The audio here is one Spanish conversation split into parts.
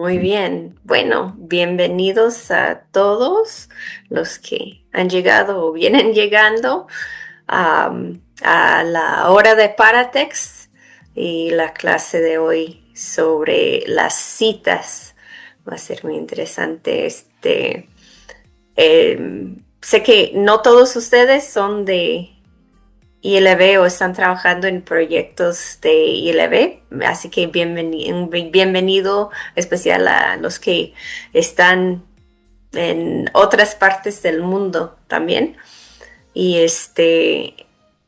Muy bien. Bueno, bienvenidos a todos los que han llegado o vienen llegando a la hora de Paratex y la clase de hoy sobre las citas. Va a ser muy interesante. Sé que no todos ustedes son de ILB o están trabajando en proyectos de ILB, así que bienvenido especial a los que están en otras partes del mundo también. Y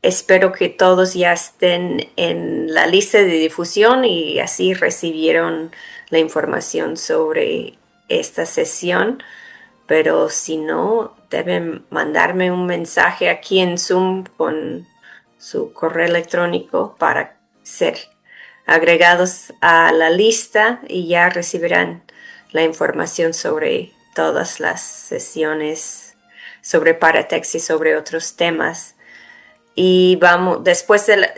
espero que todos ya estén en la lista de difusión y así recibieron la información sobre esta sesión. Pero si no, deben mandarme un mensaje aquí en Zoom con su correo electrónico para ser agregados a la lista y ya recibirán la información sobre todas las sesiones, sobre Paratex y sobre otros temas. Y vamos,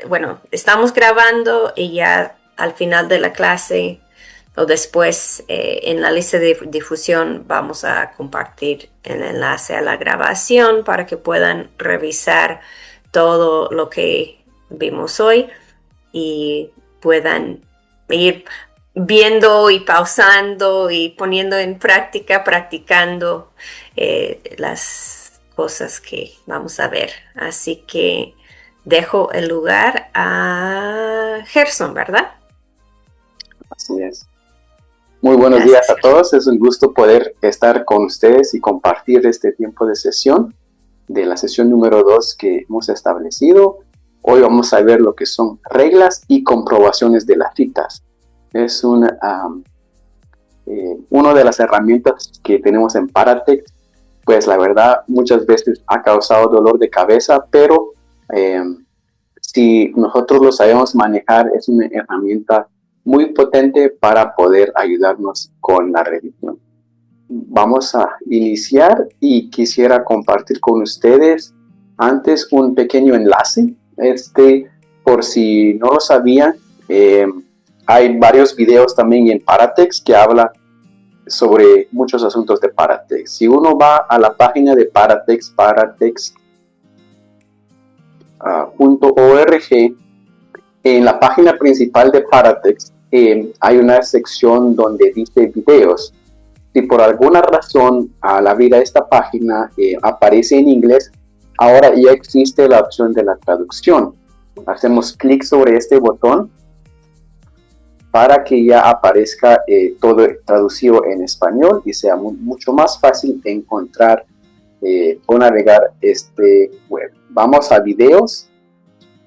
bueno, estamos grabando y ya al final de la clase o después en la lista de difusión vamos a compartir el enlace a la grabación para que puedan revisar todo lo que vimos hoy y puedan ir viendo y pausando y poniendo en práctica, practicando las cosas que vamos a ver. Así que dejo el lugar a Gerson, ¿verdad? Así es. Muy buenos días Gracias, a Gerson. todos. Es un gusto poder estar con ustedes y compartir este tiempo de sesión, de la sesión número 2 que hemos establecido. Hoy vamos a ver lo que son reglas y comprobaciones de las citas. Es una de las herramientas que tenemos en Paratex. Pues la verdad, muchas veces ha causado dolor de cabeza, pero si nosotros lo sabemos manejar, es una herramienta muy potente para poder ayudarnos con la revisión. Vamos a iniciar y quisiera compartir con ustedes antes un pequeño enlace. Por si no lo sabían, hay varios videos también en Paratex que habla sobre muchos asuntos de Paratex. Si uno va a la página de Paratex, paratex.org, en la página principal de Paratex hay una sección donde dice videos. Si por alguna razón al abrir a esta página aparece en inglés, ahora ya existe la opción de la traducción. Hacemos clic sobre este botón para que ya aparezca todo traducido en español y sea mucho más fácil encontrar o navegar este web. Vamos a videos.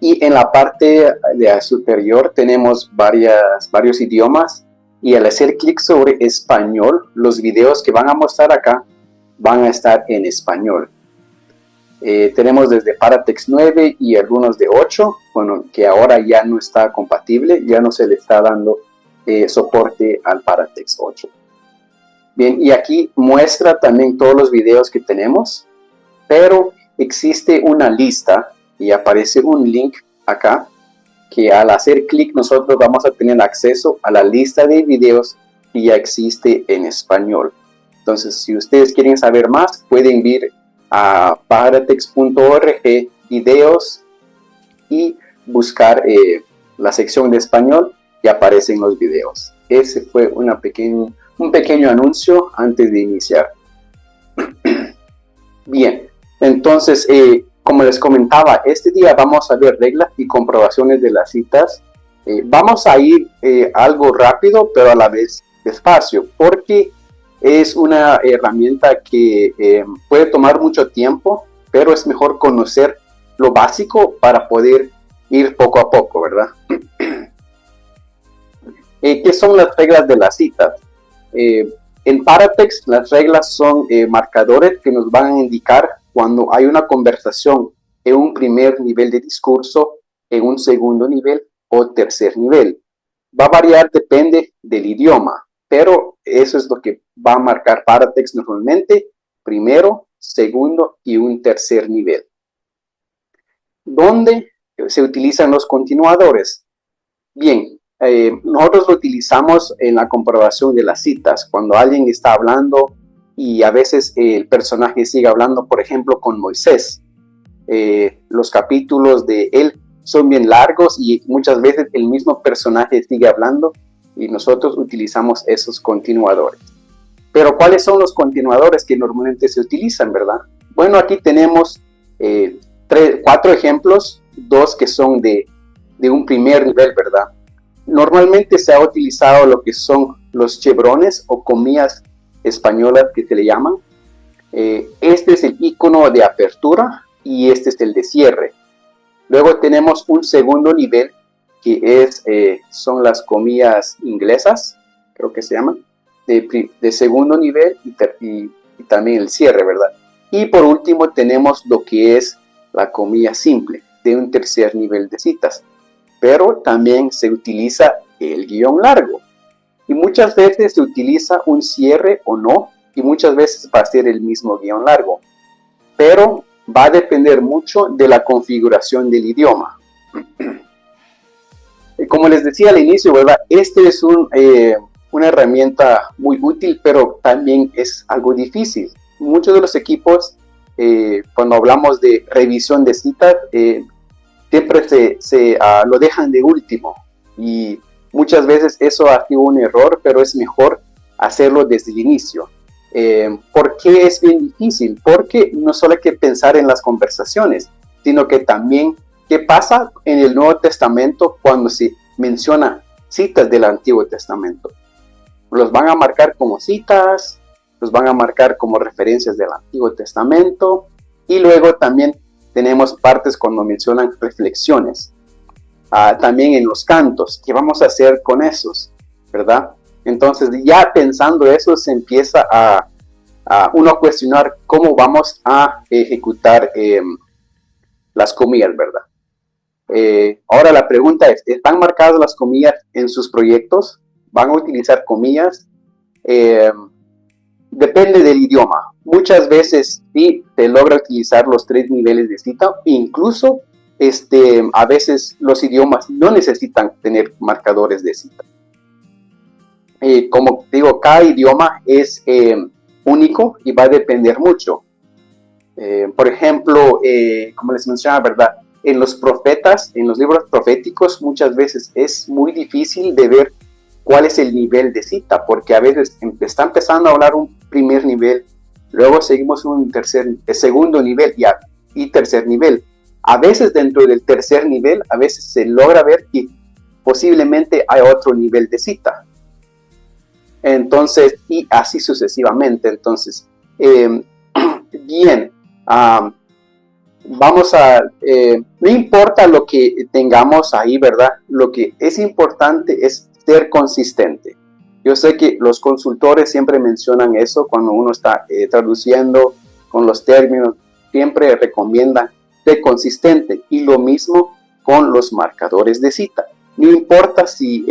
Y en la parte de superior tenemos varios idiomas y al hacer clic sobre español, los videos que van a mostrar acá van a estar en español. Tenemos desde Paratex 9 y algunos de 8, bueno, que ahora ya no está compatible, ya no se le está dando soporte al Paratex 8. Bien, y aquí muestra también todos los videos que tenemos, pero existe una lista y aparece un link acá que al hacer clic nosotros vamos a tener acceso a la lista de videos que ya existe en español. Entonces, si ustedes quieren saber más, pueden ir a paratex.org, videos, y buscar la sección de español y aparecen los videos. Ese fue un pequeño anuncio antes de iniciar. Bien, entonces, como les comentaba, este día vamos a ver reglas y comprobaciones de las citas. Vamos a ir algo rápido, pero a la vez despacio, porque es una herramienta que puede tomar mucho tiempo, pero es mejor conocer lo básico para poder ir poco a poco, ¿verdad? ¿Qué son las reglas de las citas? En Paratex, las reglas son marcadores que nos van a indicar cuando hay una conversación en un primer nivel de discurso, en un segundo nivel o tercer nivel. Va a variar, depende del idioma, pero eso es lo que va a marcar Paratex normalmente: primero, segundo y un tercer nivel. ¿Dónde se utilizan los continuadores? Bien, nosotros lo utilizamos en la comprobación de las citas, cuando alguien está hablando y a veces el personaje sigue hablando, por ejemplo, con Moisés. Los capítulos de él son bien largos y muchas veces el mismo personaje sigue hablando y nosotros utilizamos esos continuadores. Pero ¿cuáles son los continuadores que normalmente se utilizan, verdad? Bueno, aquí tenemos 4 ejemplos, 2 que son de un primer nivel, ¿verdad? Normalmente se ha utilizado lo que son los chevrones o comillas españolas que se le llaman. Este es el icono de apertura y este es el de cierre. Luego tenemos un segundo nivel que son las comillas inglesas, creo que se llaman, de segundo nivel y también el cierre, ¿verdad? Y por último tenemos lo que es la comilla simple de un tercer nivel de citas, pero también se utiliza el guión largo y muchas veces se utiliza un cierre o no y muchas veces va a ser el mismo guión largo, pero va a depender mucho de la configuración del idioma. Como les decía al inicio, ¿verdad? Este es una herramienta muy útil, pero también es algo difícil. Muchos de los equipos, cuando hablamos de revisión de citas, siempre lo dejan de último y muchas veces eso ha sido un error, pero es mejor hacerlo desde el inicio. ¿Por qué es bien difícil? Porque no solo hay que pensar en las conversaciones, sino que también qué pasa en el Nuevo Testamento cuando se menciona citas del Antiguo Testamento. Los van a marcar como citas, los van a marcar como referencias del Antiguo Testamento y luego también tenemos partes cuando mencionan reflexiones. También en los cantos, ¿qué vamos a hacer con esos? ¿Verdad? Entonces ya pensando eso se empieza a uno a cuestionar cómo vamos a ejecutar las comillas, ¿verdad? Ahora la pregunta es, ¿están marcadas las comillas en sus proyectos? ¿Van a utilizar comillas? Depende del idioma. Muchas veces sí se logra utilizar los 3 niveles de cita, incluso a veces los idiomas no necesitan tener marcadores de cita. Como digo, cada idioma es único y va a depender mucho. Por ejemplo, como les mencionaba, ¿verdad? En los profetas, en los libros proféticos, muchas veces es muy difícil de ver cuál es el nivel de cita, porque a veces está empezando a hablar un primer nivel, luego seguimos un segundo nivel y tercer nivel. A veces dentro del tercer nivel, a veces se logra ver que posiblemente hay otro nivel de cita. Entonces, y así sucesivamente. Entonces, bien, no importa lo que tengamos ahí, ¿verdad? Lo que es importante es ser consistente. Yo sé que los consultores siempre mencionan eso cuando uno está traduciendo con los términos, siempre recomiendan ser consistente y lo mismo con los marcadores de cita. No importa si,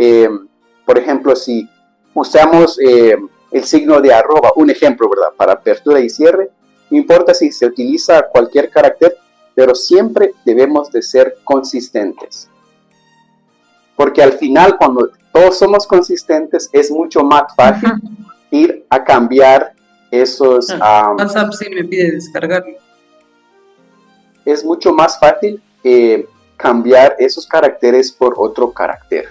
por ejemplo, si usamos el signo de arroba, un ejemplo, ¿verdad? Para apertura y cierre, no importa si se utiliza cualquier carácter, pero siempre debemos de ser consistentes. Porque al final, cuando todos somos consistentes, es mucho más fácil ir a cambiar esos... WhatsApp sí me pide descargarlo. Es mucho más fácil cambiar esos caracteres por otro carácter.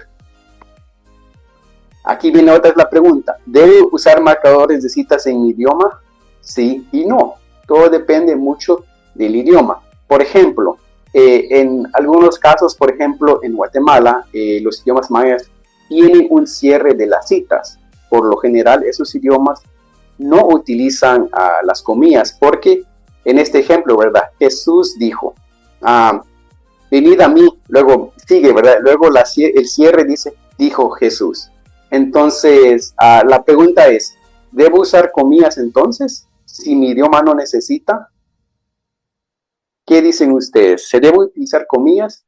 Aquí viene otra vez la pregunta. ¿Debo usar marcadores de citas en mi idioma? Sí y no. Todo depende mucho del idioma. Por ejemplo, en algunos casos, por ejemplo, en Guatemala, los idiomas mayas tienen un cierre de las citas. Por lo general, esos idiomas no utilizan las comillas, porque en este ejemplo, ¿verdad? Jesús dijo, venid a mí, luego sigue, ¿verdad? Luego el cierre dijo Jesús. Entonces, la pregunta es, ¿debo usar comillas entonces? Si mi idioma no necesita. ¿Qué dicen ustedes? ¿Se debe utilizar comillas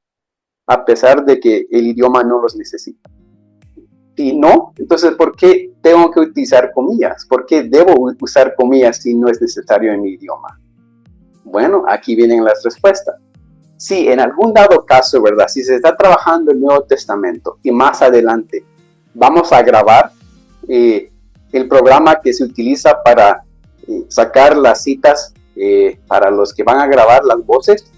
a pesar de que el idioma no los necesita? Si no, entonces ¿por qué tengo que utilizar comillas? ¿Por qué debo usar comillas si no es necesario en mi idioma? Bueno, aquí vienen las respuestas. Si en algún dado caso, ¿verdad? Si se está trabajando el Nuevo Testamento y más adelante vamos a grabar el programa que se utiliza para sacar las citas para los que van a grabar las voces,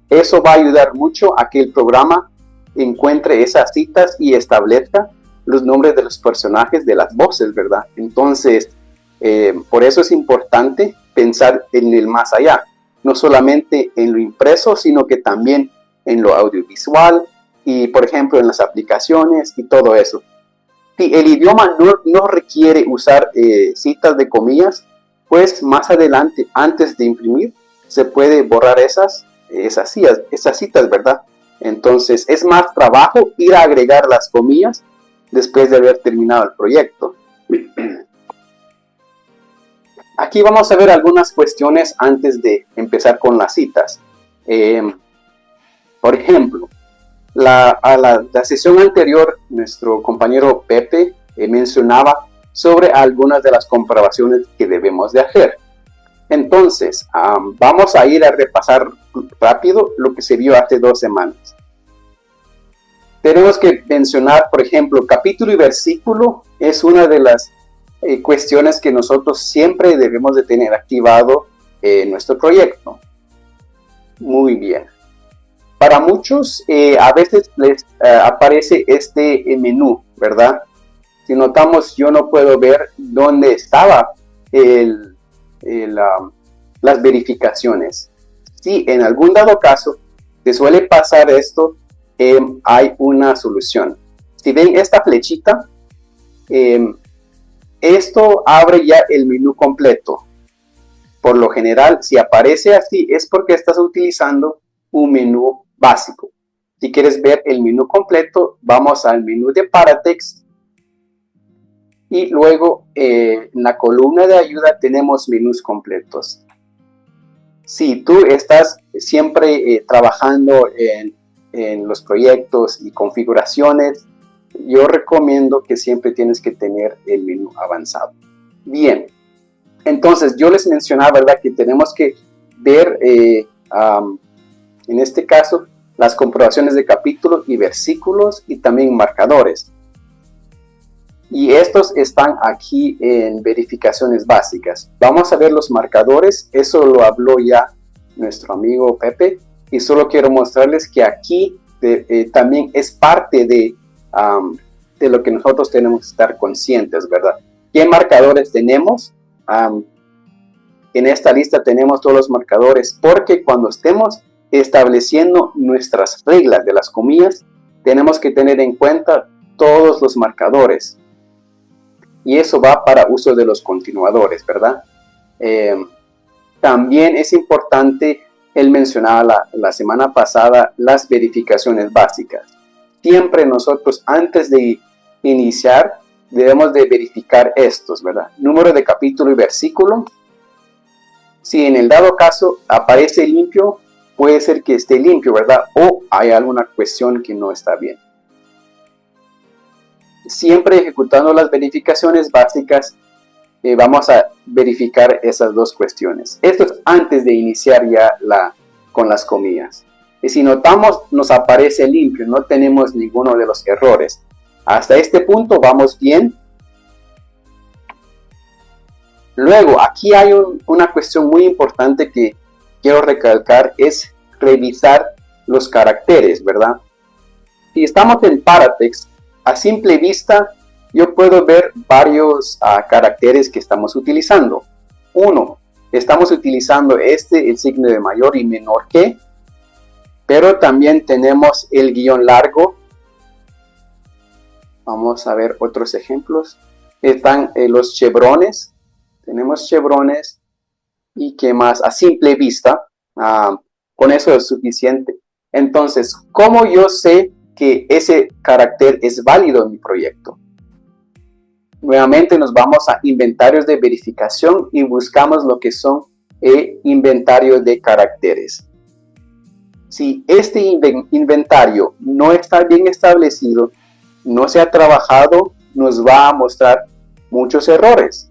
eso va a ayudar mucho a que el programa encuentre esas citas y establezca los nombres de los personajes de las voces, ¿verdad? Entonces, por eso es importante pensar en el más allá, no solamente en lo impreso, sino que también en lo audiovisual y, por ejemplo, en las aplicaciones y todo eso. Si el idioma no requiere usar citas de comillas, pues más adelante, antes de imprimir, se puede borrar esas citas, ¿verdad? Entonces, es más trabajo ir a agregar las comillas después de haber terminado el proyecto. Aquí vamos a ver algunas cuestiones antes de empezar con las citas. Por ejemplo, a la sesión anterior, nuestro compañero Pepe mencionaba sobre algunas de las comprobaciones que debemos de hacer. Entonces, vamos a ir a repasar rápido lo que se vio hace 2 semanas. Tenemos que mencionar, por ejemplo, capítulo y versículo es una de las cuestiones que nosotros siempre debemos de tener activado en nuestro proyecto. Muy bien. Para muchos a veces les aparece este menú, ¿verdad? Si notamos, yo no puedo ver dónde estaba las verificaciones. Si en algún dado caso te suele pasar esto, hay una solución. Si ven esta flechita, esto abre ya el menú completo. Por lo general, si aparece así, es porque estás utilizando un menú básico. Si quieres ver el menú completo, vamos al menú de Paratext. Y luego en la columna de ayuda tenemos menús completos. Si tú estás siempre trabajando en los proyectos y configuraciones, yo recomiendo que siempre tienes que tener el menú avanzado. Bien, entonces yo les mencionaba, ¿verdad?, que tenemos que ver, en este caso, las comprobaciones de capítulos y versículos y también marcadores. Y estos están aquí en verificaciones básicas. Vamos a ver los marcadores, eso lo habló ya nuestro amigo Pepe, y solo quiero mostrarles que aquí también es parte de lo que nosotros tenemos que estar conscientes, ¿verdad? ¿Qué marcadores tenemos? En esta lista tenemos todos los marcadores, porque cuando estemos estableciendo nuestras reglas de las comillas, tenemos que tener en cuenta todos los marcadores. Y eso va para uso de los continuadores, ¿verdad? También es importante, él mencionaba la semana pasada, las verificaciones básicas. Siempre nosotros, antes de iniciar, debemos de verificar estos, ¿verdad? Número de capítulo y versículo. Si en el dado caso aparece limpio, puede ser que esté limpio, ¿verdad? O hay alguna cuestión que no está bien. Siempre ejecutando las verificaciones básicas, vamos a verificar esas dos cuestiones. Esto es antes de iniciar ya con las comillas. Y si notamos, nos aparece limpio, no tenemos ninguno de los errores. Hasta este punto vamos bien. Luego, aquí hay una cuestión muy importante que quiero recalcar, es revisar los caracteres, ¿verdad? Si estamos en Paratext, a simple vista, yo puedo ver varios caracteres que estamos utilizando. Uno, estamos utilizando el signo de mayor y menor que, pero también tenemos el guión largo. Vamos a ver otros ejemplos. Están los chevrones. Tenemos chevrones. ¿Y qué más? A simple vista, con eso es suficiente. Entonces, ¿cómo yo sé que ese carácter es válido en mi proyecto? Nuevamente nos vamos a inventarios de verificación y buscamos lo que son inventarios de caracteres. Si este inventario no está bien establecido, no se ha trabajado, nos va a mostrar muchos errores.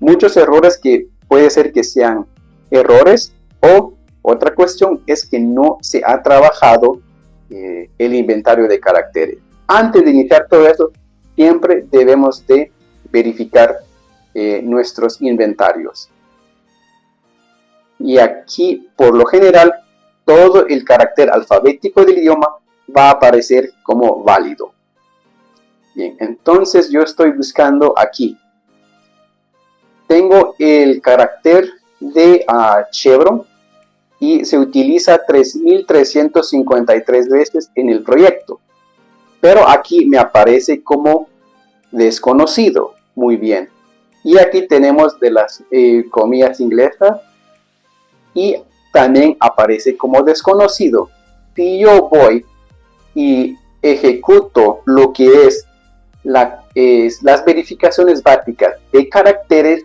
Muchos errores que puede ser que sean errores o Otra cuestión es que no se ha trabajado el inventario de caracteres. Antes de iniciar todo eso, siempre debemos de verificar nuestros inventarios. Y aquí, por lo general, todo el carácter alfabético del idioma va a aparecer como válido. Bien, entonces yo estoy buscando aquí. Tengo el carácter de Chevron y se utiliza 3.353 veces en el proyecto. Pero aquí me aparece como desconocido. Muy bien. Y aquí tenemos de las comillas inglesas y también aparece como desconocido. Si yo voy y ejecuto lo que es las verificaciones básicas de caracteres,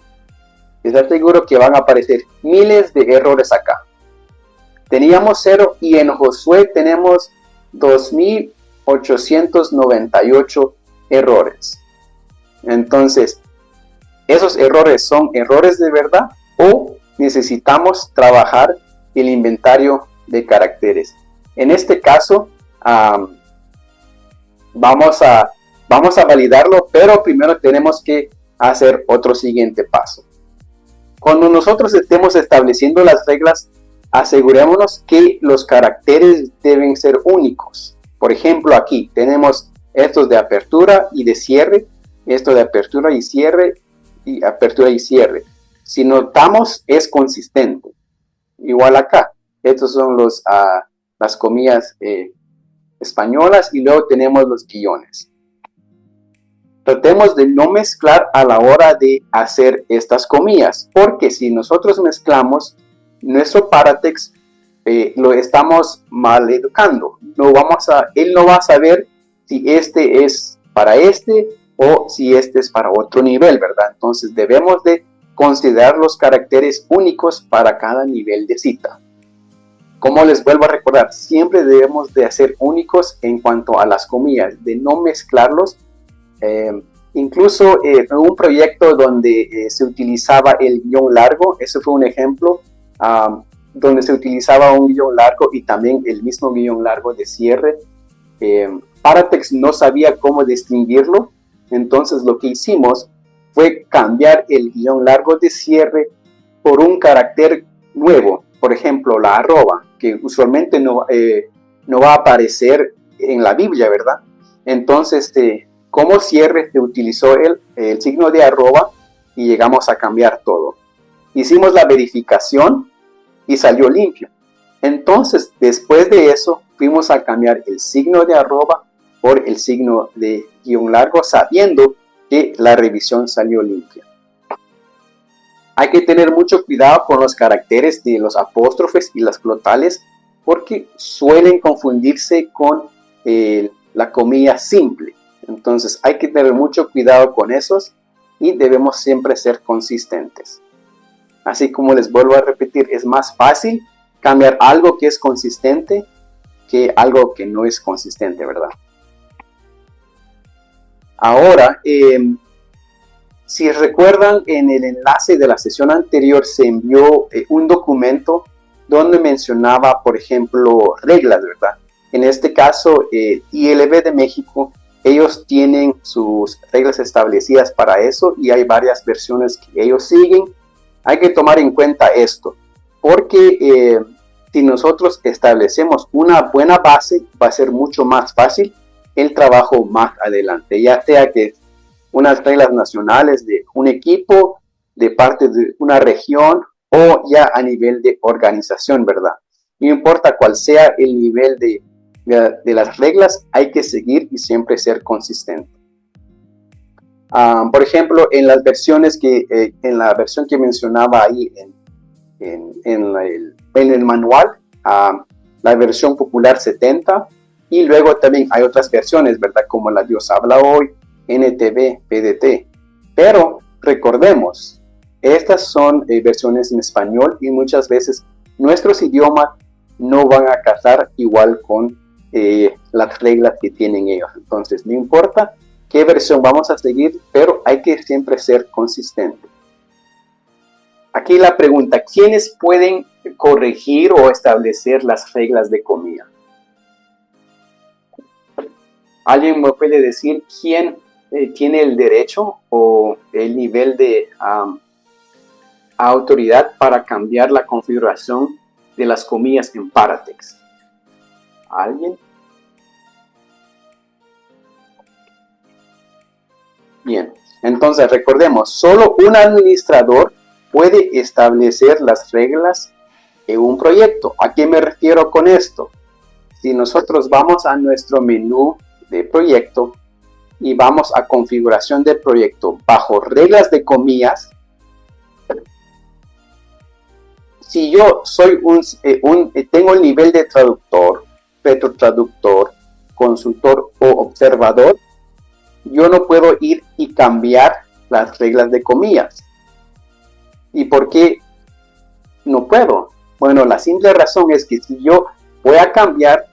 les aseguro que van a aparecer miles de errores acá. Teníamos 0 y en Josué tenemos 2.898 errores. Entonces, ¿esos errores son errores de verdad o necesitamos trabajar el inventario de caracteres? En este caso, vamos a validarlo, pero primero tenemos que hacer otro siguiente paso. Cuando nosotros estemos estableciendo las reglas, asegurémonos que los caracteres deben ser únicos. Por ejemplo, aquí tenemos estos de apertura y de cierre, esto de apertura y cierre, y apertura y cierre. Si notamos, es consistente. Igual acá, estos son las comillas españolas y luego tenemos los guiones. Tratemos de no mezclar a la hora de hacer estas comillas, porque si nosotros mezclamos, nuestro Paratext lo estamos mal educando. Él no va a saber si este es para este o si este es para otro nivel, ¿verdad? Entonces debemos de considerar los caracteres únicos para cada nivel de cita. Como les vuelvo a recordar, siempre debemos de hacer únicos en cuanto a las comillas, de no mezclarlos. Incluso en un proyecto donde se utilizaba el guión largo, eso fue un ejemplo, donde se utilizaba un guión largo y también el mismo guión largo de cierre. Paratext no sabía cómo distinguirlo, entonces lo que hicimos fue cambiar el guión largo de cierre por un carácter nuevo, por ejemplo la arroba, que usualmente no va a aparecer en la Biblia, ¿verdad? Entonces, como cierre se utilizó el signo de arroba y llegamos a cambiar todo. Hicimos la verificación y salió limpio. Entonces, después de eso, fuimos a cambiar el signo de arroba por el signo de guión largo, sabiendo que la revisión salió limpia. Hay que tener mucho cuidado con los caracteres de los apóstrofes y las glotales, porque suelen confundirse con la comilla simple. Entonces hay que tener mucho cuidado con esos y debemos siempre ser consistentes. Así como les vuelvo a repetir, es más fácil cambiar algo que es consistente que algo que no es consistente, ¿verdad? Ahora, si recuerdan, en el enlace de la sesión anterior se envió un documento donde mencionaba, por ejemplo, reglas, ¿verdad? En este caso, ILB de México, ellos tienen sus reglas establecidas para eso y hay varias versiones que ellos siguen. Hay que tomar en cuenta esto, porque si nosotros establecemos una buena base, va a ser mucho más fácil el trabajo más adelante, ya sea que unas reglas nacionales de un equipo, de parte de una región o ya a nivel de organización, ¿verdad? No importa cuál sea el nivel de las reglas, hay que seguir y siempre ser consistente. Por ejemplo, en las versiones en la versión que mencionaba ahí en el manual, la versión popular 70, y luego también hay otras versiones, ¿verdad? Como la Dios habla hoy, NTV, PDT. Pero recordemos, estas son versiones en español y muchas veces nuestros idiomas no van a casar igual con las reglas que tienen ellos. Entonces, no importa qué versión vamos a seguir, pero hay que siempre ser consistente. Aquí la pregunta, ¿quiénes pueden corregir o establecer las reglas de comida? ¿Alguien me puede decir quién tiene el derecho o el nivel de autoridad para cambiar la configuración de las comillas en Paratext? ¿Alguien? Bien, entonces recordemos, solo un administrador puede establecer las reglas en un proyecto. ¿A qué me refiero con esto? Si nosotros vamos a nuestro menú de proyecto y vamos a configuración de proyecto bajo reglas de comillas, si yo soy tengo el nivel de traductor, retrotraductor, consultor o observador, yo no puedo ir y cambiar las reglas de comillas. ¿Y por qué no puedo? Bueno, la simple razón es que si yo voy a cambiar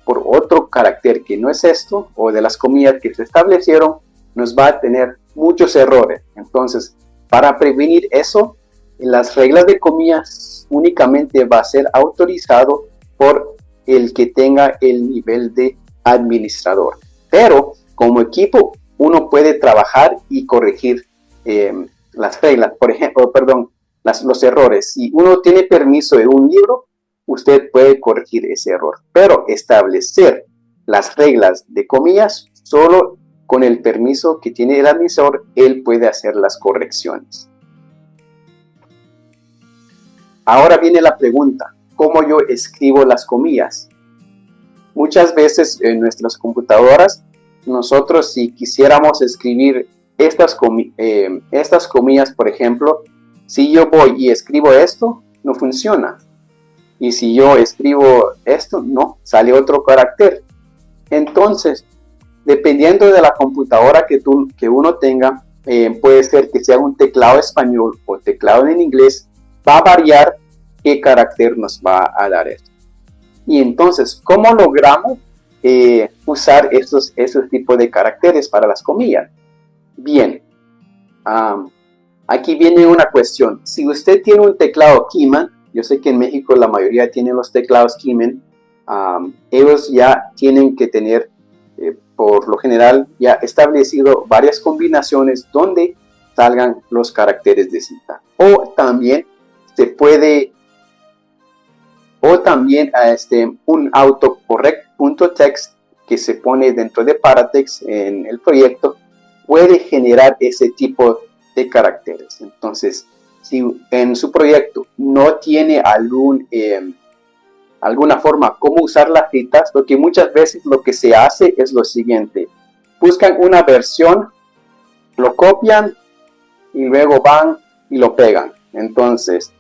por otro carácter que no es esto, o de las comillas que se establecieron, nos va a tener muchos errores. Entonces, para prevenir eso, las reglas de comillas únicamente va a ser autorizado por el que tenga el nivel de administrador. Pero como equipo, uno puede trabajar y corregir las reglas, por ejemplo, los errores. Si uno tiene permiso de un libro, usted puede corregir ese error, pero establecer las reglas de comillas solo con el permiso que tiene el administrador, él puede hacer las correcciones. Ahora viene la pregunta, ¿cómo yo escribo las comillas? Muchas veces en nuestras computadoras, nosotros si quisiéramos escribir estas comillas, por ejemplo, si yo voy y escribo esto, no funciona. Y si yo escribo esto, no, sale otro carácter. Entonces, dependiendo de la computadora que uno tenga, puede ser que sea un teclado español o teclado en inglés, va a variar qué carácter nos va a dar esto. Y entonces, ¿cómo logramos usar esos tipos de caracteres para las comillas? Bien, aquí viene una cuestión. Si usted tiene un teclado Keyman, yo sé que en México la mayoría tienen los teclados Keyman, ellos ya tienen que tener, por lo general, ya establecido varias combinaciones donde salgan los caracteres de cita. O también se puede, un autocorrect.txt que se pone dentro de Paratext en el proyecto puede generar ese tipo de caracteres. Entonces, si en su proyecto no tiene alguna forma cómo usar las citas, porque muchas veces lo que se hace es lo siguiente: buscan una versión, lo copian y luego van y lo pegan. Entonces,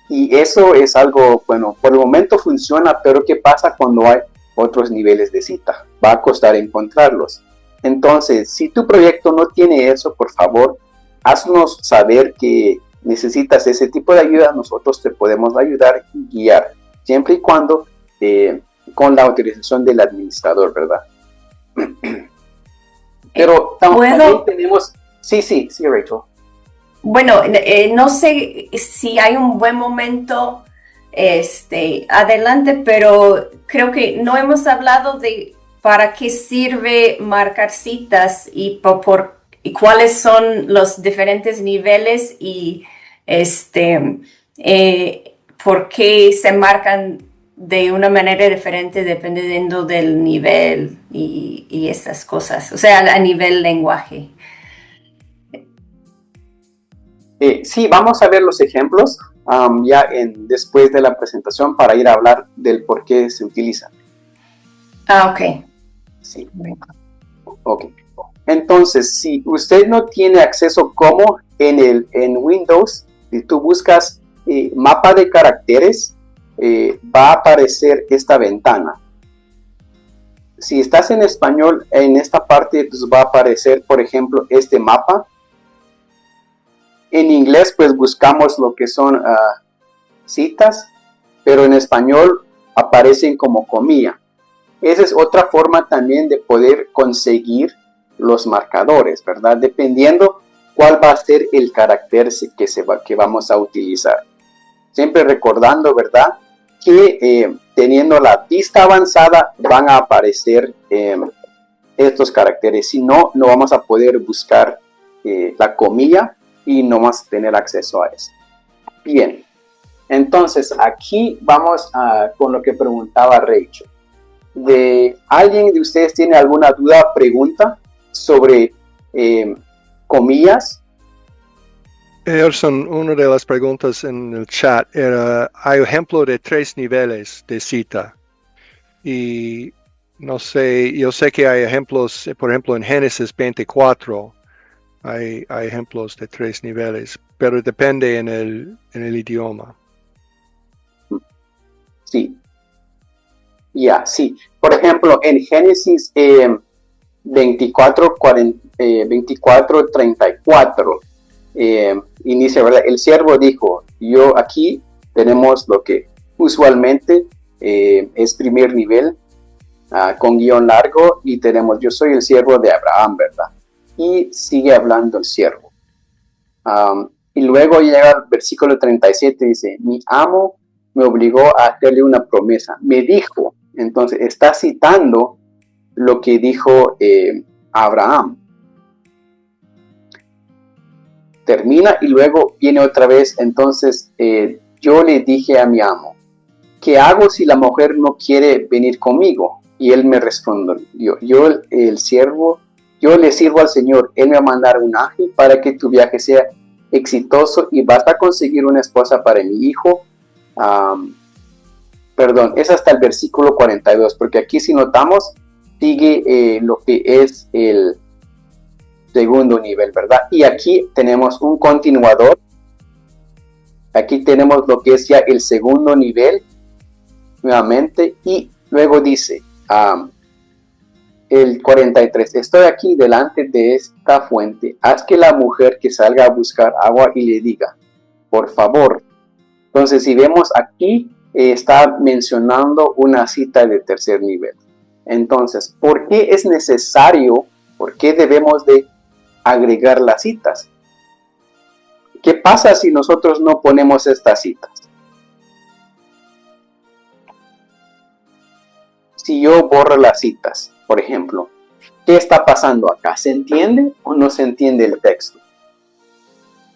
y eso es algo, bueno, por el momento funciona, pero ¿qué pasa cuando hay otros niveles de cita? Va a costar encontrarlos. Entonces, si tu proyecto no tiene eso, por favor, haznos saber que necesitas ese tipo de ayuda. Nosotros te podemos ayudar y guiar, siempre y cuando con la autorización del administrador, ¿verdad? Pero también tenemos... Sí, Rachel. Bueno, no sé si hay un buen momento adelante, pero creo que no hemos hablado de para qué sirve marcar citas y cuáles son los diferentes niveles y por qué se marcan de una manera diferente dependiendo del nivel y esas cosas, o sea, a nivel lenguaje. Sí, vamos a ver los ejemplos después de la presentación para ir a hablar del por qué se utilizan. Ok. Sí. Ok. Entonces, si usted no tiene acceso como en Windows, si tú buscas mapa de caracteres, va a aparecer esta ventana. Si estás en español, en esta parte pues, va a aparecer, por ejemplo, este mapa. En inglés, pues buscamos lo que son citas, pero en español aparecen como comilla. Esa es otra forma también de poder conseguir los marcadores, ¿verdad? Dependiendo cuál va a ser el carácter que vamos a utilizar. Siempre recordando, ¿verdad?, que teniendo la vista avanzada van a aparecer estos caracteres. Si no, no vamos a poder buscar la comilla y no vamos a tener acceso a eso. Bien, entonces aquí vamos con lo que preguntaba Rachel. ¿Alguien de ustedes tiene alguna duda, pregunta sobre comillas? Erson, una de las preguntas en el chat era, hay ejemplo de 3 niveles de cita. Y no sé, yo sé que hay ejemplos, por ejemplo, en Génesis 24, hay ejemplos de 3 niveles, pero depende en el idioma. Sí. Sí. Por ejemplo, en Génesis 24:34 inicia, ¿verdad? El siervo dijo, aquí tenemos lo que usualmente es primer nivel, con guión largo, y tenemos, yo soy el siervo de Abraham, ¿verdad? Y sigue hablando el siervo. Y luego llega al versículo 37, dice, mi amo me obligó a hacerle una promesa, me dijo. Entonces está citando lo que dijo Abraham. Termina y luego viene otra vez. Entonces yo le dije a mi amo, ¿qué hago si la mujer no quiere venir conmigo? Y él me respondió, el siervo, yo le sirvo al Señor, él me va a mandar un ángel para que tu viaje sea exitoso y vas a conseguir una esposa para mi hijo. Perdón, es hasta el versículo 42, porque aquí si notamos, sigue lo que es el segundo nivel, ¿verdad? Y aquí tenemos un continuador. Aquí tenemos lo que es ya el segundo nivel, nuevamente, y luego dice, el 43, estoy aquí delante de esta fuente, haz que la mujer que salga a buscar agua y le diga, por favor. Entonces, si vemos aquí, está mencionando una cita de tercer nivel. Entonces, ¿por qué es necesario, por qué debemos de agregar las citas? ¿Qué pasa si nosotros no ponemos estas citas? Si yo borro las citas, por ejemplo, ¿qué está pasando acá? ¿Se entiende o no se entiende el texto?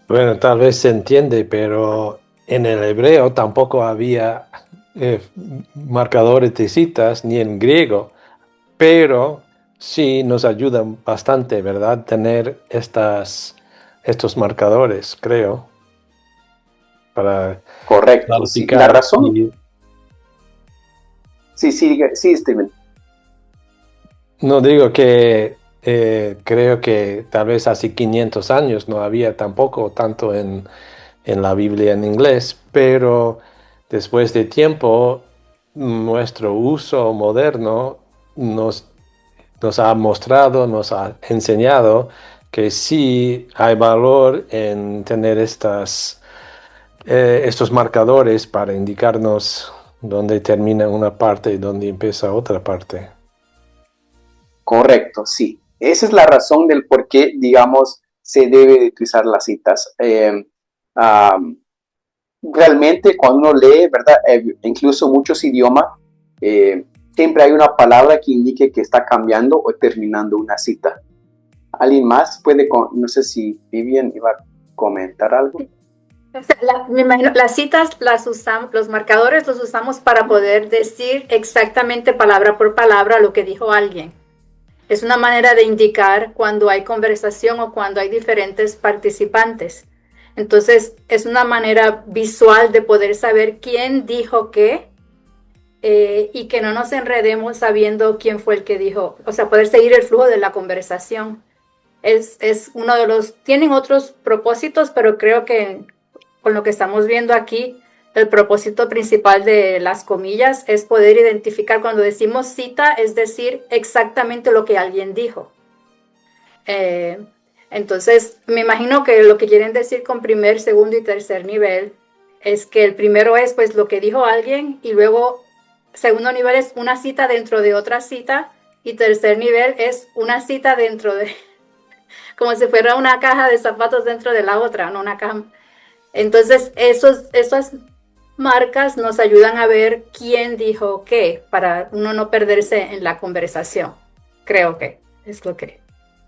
Bueno, tal vez se entiende, pero en el hebreo tampoco había marcadores de citas, ni en griego, pero sí nos ayudan bastante, ¿verdad? Tener estos marcadores, creo, para Correcto, sí. La razón. Sí, Steven. No digo que creo que tal vez hace 500 años no había tampoco tanto en la Biblia en inglés, pero después de tiempo nuestro uso moderno nos ha mostrado, nos ha enseñado que sí hay valor en tener estos marcadores para indicarnos dónde termina una parte y dónde empieza otra parte. Correcto, sí. Esa es la razón del por qué, digamos, se debe de utilizar las citas. Realmente cuando uno lee, ¿verdad? Incluso muchos idiomas, siempre hay una palabra que indique que está cambiando o terminando una cita. ¿Alguien más puede, no sé si Vivian iba a comentar algo? Me imagino, las citas las usamos, los marcadores los usamos para poder decir exactamente palabra por palabra lo que dijo alguien. Es una manera de indicar cuando hay conversación o cuando hay diferentes participantes. Entonces, es una manera visual de poder saber quién dijo qué y que no nos enredemos sabiendo quién fue el que dijo. O sea, poder seguir el flujo de la conversación. Es uno de los... Tienen otros propósitos, pero creo que con lo que estamos viendo aquí, el propósito principal de las comillas es poder identificar cuando decimos cita, es decir, exactamente lo que alguien dijo. Entonces, me imagino que lo que quieren decir con primer, segundo y tercer nivel es que el primero es pues lo que dijo alguien y luego segundo nivel es una cita dentro de otra cita y tercer nivel es una cita dentro de como si fuera una caja de zapatos dentro de la otra, no una caja. Entonces, esas marcas nos ayudan a ver quién dijo qué, para uno no perderse en la conversación. Creo que es lo que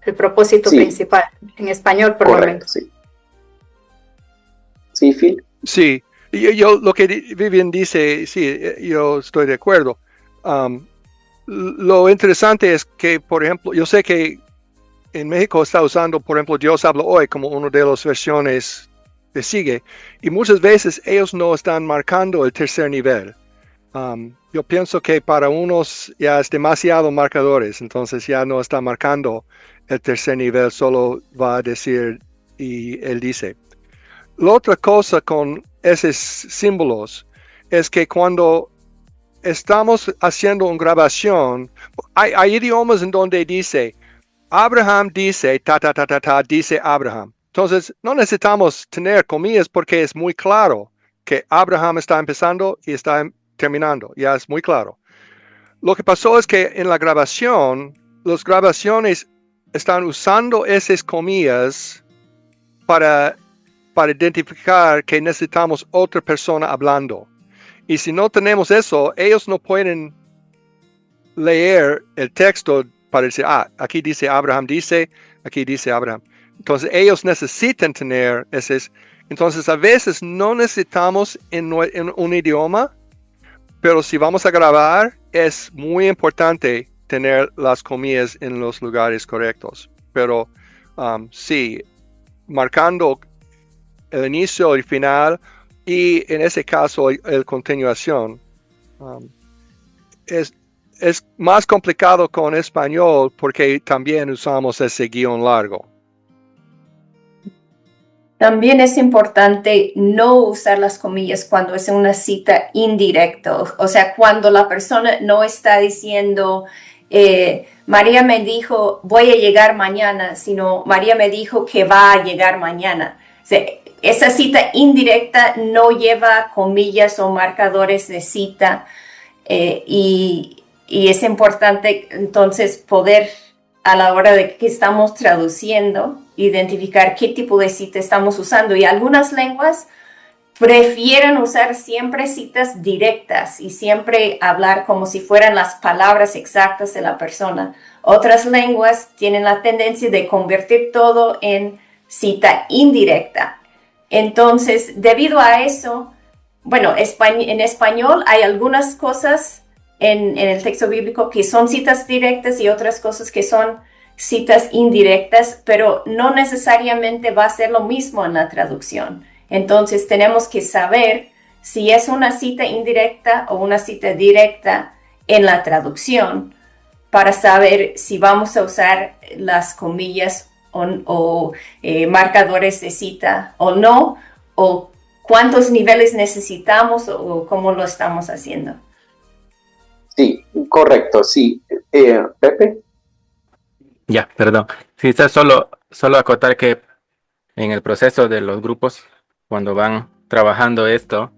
el propósito principal, en español por lo menos. Sí. Sí, Phil. Sí, yo lo que Vivian dice, sí, yo estoy de acuerdo. Lo interesante es que, por ejemplo, yo sé que en México está usando, por ejemplo, Dios habla hoy como una de las versiones que sigue, y muchas veces ellos no están marcando el tercer nivel. Yo pienso que para unos ya es demasiado marcadores, entonces ya no está marcando el tercer nivel, solo va a decir y él dice. La otra cosa con esos símbolos es que cuando estamos haciendo una grabación, hay idiomas en donde dice, Abraham dice, dice Abraham. Entonces, no necesitamos tener comillas porque es muy claro que Abraham está empezando y está terminando. Ya es muy claro. Lo que pasó es que en la grabación, las grabaciones están usando esas comillas para identificar que necesitamos otra persona hablando. Y si no tenemos eso, ellos no pueden leer el texto para decir, aquí dice Abraham, aquí dice Abraham. Entonces ellos necesitan tener ese. Entonces a veces no necesitamos en un idioma, pero si vamos a grabar es muy importante tener las comillas en los lugares correctos. Pero sí, marcando el inicio, el final y en ese caso el continuación. Es más complicado con español porque también usamos ese guión largo. También es importante no usar las comillas cuando es una cita indirecta, o sea, cuando la persona no está diciendo, María me dijo, voy a llegar mañana, sino María me dijo que va a llegar mañana. O sea, esa cita indirecta no lleva comillas o marcadores de cita y es importante entonces poder, a la hora de que estamos traduciendo, identificar qué tipo de cita estamos usando. Y algunas lenguas prefieren usar siempre citas directas y siempre hablar como si fueran las palabras exactas de la persona. Otras lenguas tienen la tendencia de convertir todo en cita indirecta. Entonces, debido a eso, bueno, en español hay algunas cosas en el texto bíblico que son citas directas y otras cosas que son citas indirectas, pero no necesariamente va a ser lo mismo en la traducción. Entonces tenemos que saber si es una cita indirecta o una cita directa en la traducción para saber si vamos a usar las comillas o marcadores de cita o no, o cuántos niveles necesitamos o cómo lo estamos haciendo. Sí, correcto, sí. Pepe. Ya, perdón. Sí, está solo acotar que en el proceso de los grupos, cuando van trabajando esto,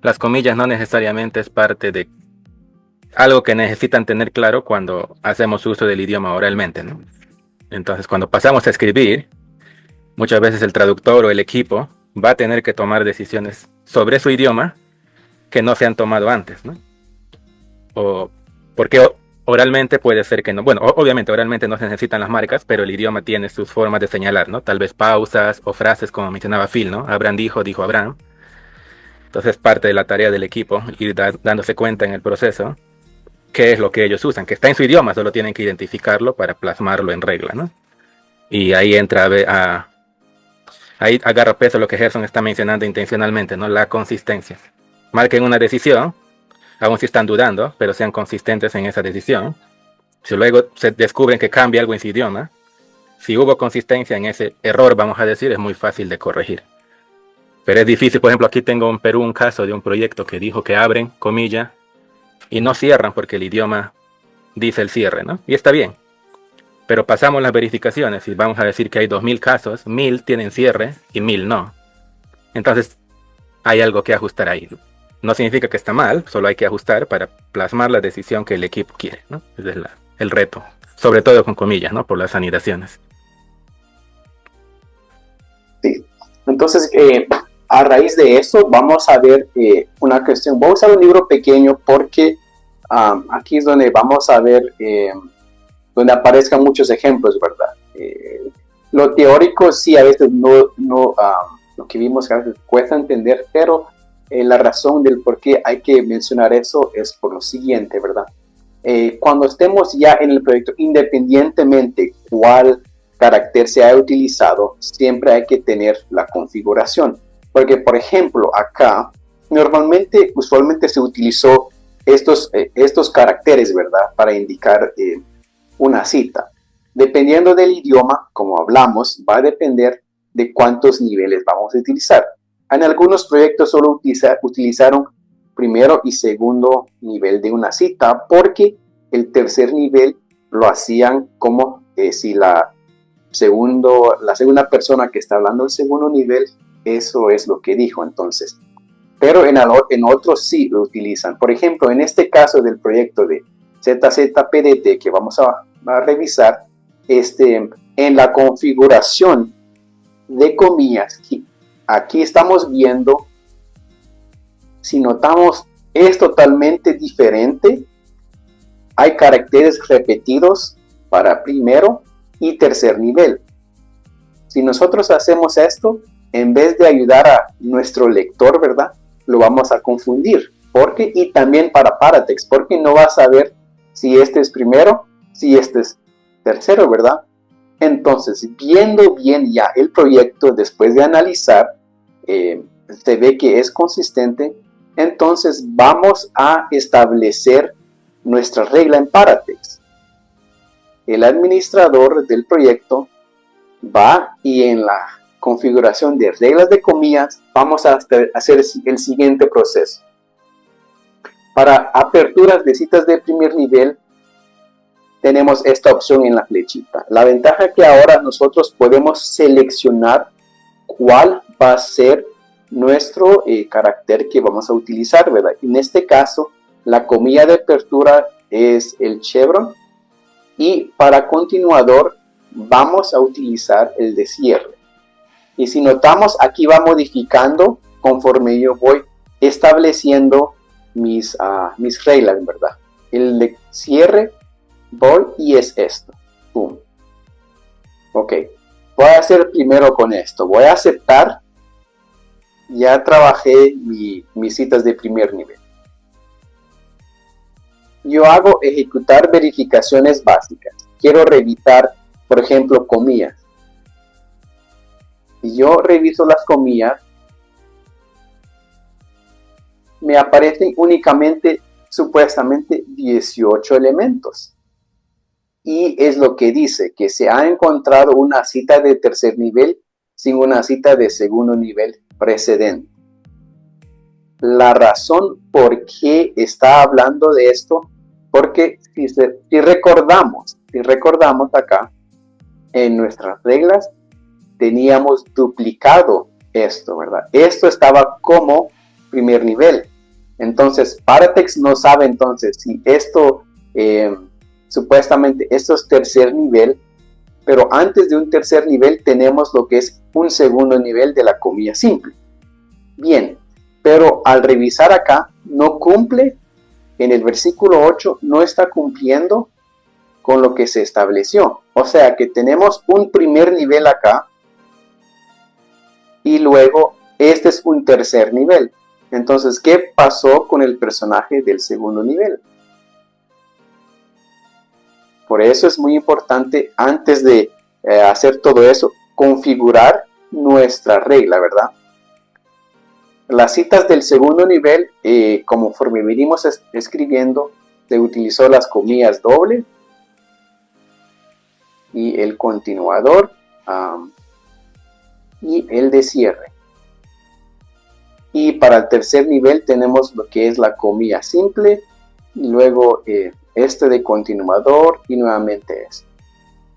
las comillas no necesariamente es parte de algo que necesitan tener claro cuando hacemos uso del idioma oralmente, ¿no? Entonces, cuando pasamos a escribir, muchas veces el traductor o el equipo va a tener que tomar decisiones sobre su idioma que no se han tomado antes, ¿no? O porque oralmente puede ser que no. Bueno, obviamente oralmente no se necesitan las marcas, pero el idioma tiene sus formas de señalar, ¿no? Tal vez pausas o frases como mencionaba Phil, ¿no? Abraham dijo Abraham. Entonces parte de la tarea del equipo ir dándose cuenta en el proceso qué es lo que ellos usan, que está en su idioma, solo tienen que identificarlo para plasmarlo en regla, ¿no? Y ahí entra ahí agarra peso lo que Gerson está mencionando intencionalmente, ¿no? La consistencia. Marquen una decisión, aun si están dudando, pero sean consistentes en esa decisión. Si luego se descubren que cambia algo en su idioma, si hubo consistencia en ese error, vamos a decir, es muy fácil de corregir. Pero es difícil. Por ejemplo, aquí tengo en Perú un caso de un proyecto que dijo que abren, comilla, y no cierran porque el idioma dice el cierre, ¿no? Y está bien. Pero pasamos las verificaciones y vamos a decir que hay 2000 casos, 1000 tienen cierre y 1000 no. Entonces, hay algo que ajustar ahí. No significa que está mal, solo hay que ajustar para plasmar la decisión que el equipo quiere, ¿no? Ese es el reto, sobre todo con comillas, ¿no? Por las anidaciones. Entonces, a raíz de eso, vamos a ver una cuestión. Voy a usar un libro pequeño porque aquí es donde vamos a ver, donde aparezcan muchos ejemplos, ¿verdad? Lo teórico sí, a veces lo que vimos a veces cuesta entender, pero la razón del por qué hay que mencionar eso es por lo siguiente, ¿verdad? Cuando estemos ya en el proyecto, independientemente cuál carácter se haya utilizado, siempre hay que tener la configuración. Porque, por ejemplo, acá, usualmente se utilizó estos caracteres, ¿verdad? Para indicar una cita. Dependiendo del idioma, como hablamos, va a depender de cuántos niveles vamos a utilizar. En algunos proyectos solo utilizaron primero y segundo nivel de una cita, porque el tercer nivel lo hacían como si la segunda persona que está hablando del segundo nivel, eso es lo que dijo entonces. Pero en otros sí lo utilizan. Por ejemplo, en este caso del proyecto de ZZPDT que vamos a revisar, en la configuración de comillas, aquí estamos viendo, si notamos, es totalmente diferente. Hay caracteres repetidos para primero y tercer nivel. Si nosotros hacemos esto, en vez de ayudar a nuestro lector, ¿verdad? Lo vamos a confundir. Y también para Paratext, porque no va a saber si este es primero, si este es tercero, ¿verdad? Entonces, viendo bien ya el proyecto, después de analizar, se ve que es consistente. Entonces, vamos a establecer nuestra regla en Paratext. El administrador del proyecto va y en la configuración de reglas de comillas vamos a hacer el siguiente proceso. Para aperturas de citas de primer nivel tenemos esta opción en la flechita. La ventaja es que ahora nosotros podemos seleccionar cuál va a ser nuestro carácter que vamos a utilizar, ¿verdad? En este caso, la comilla de apertura es el chevron y para continuador vamos a utilizar el de cierre. Y si notamos, aquí va modificando conforme yo voy estableciendo mis reglas, ¿verdad? El de cierre voy y es esto. Pum. Ok. Voy a hacer primero con esto. Voy a aceptar. Ya trabajé mis citas de primer nivel. Yo hago ejecutar verificaciones básicas. Quiero revisar, por ejemplo, comillas. Si yo reviso las comillas, me aparecen únicamente, supuestamente, 18 elementos. Y es lo que dice, que se ha encontrado una cita de tercer nivel sin una cita de segundo nivel precedente. La razón por qué está hablando de esto, porque si recordamos acá, en nuestras reglas, teníamos duplicado esto, ¿verdad? Esto estaba como primer nivel. Entonces, Paratext no sabe entonces si esto, supuestamente, esto es tercer nivel, pero antes de un tercer nivel tenemos lo que es un segundo nivel de la comilla simple. Bien, pero al revisar acá, no cumple, en el versículo 8, no está cumpliendo con lo que se estableció. O sea que tenemos un primer nivel acá, y luego este es un tercer nivel. Entonces, ¿qué pasó con el personaje del segundo nivel? Por eso es muy importante, antes de hacer todo eso, configurar nuestra regla, ¿verdad? Las citas del segundo nivel, conforme venimos escribiendo, se utilizó las comillas doble y el continuador y el de cierre. Y para el tercer nivel tenemos lo que es la comilla simple, y luego este de continuador y nuevamente este.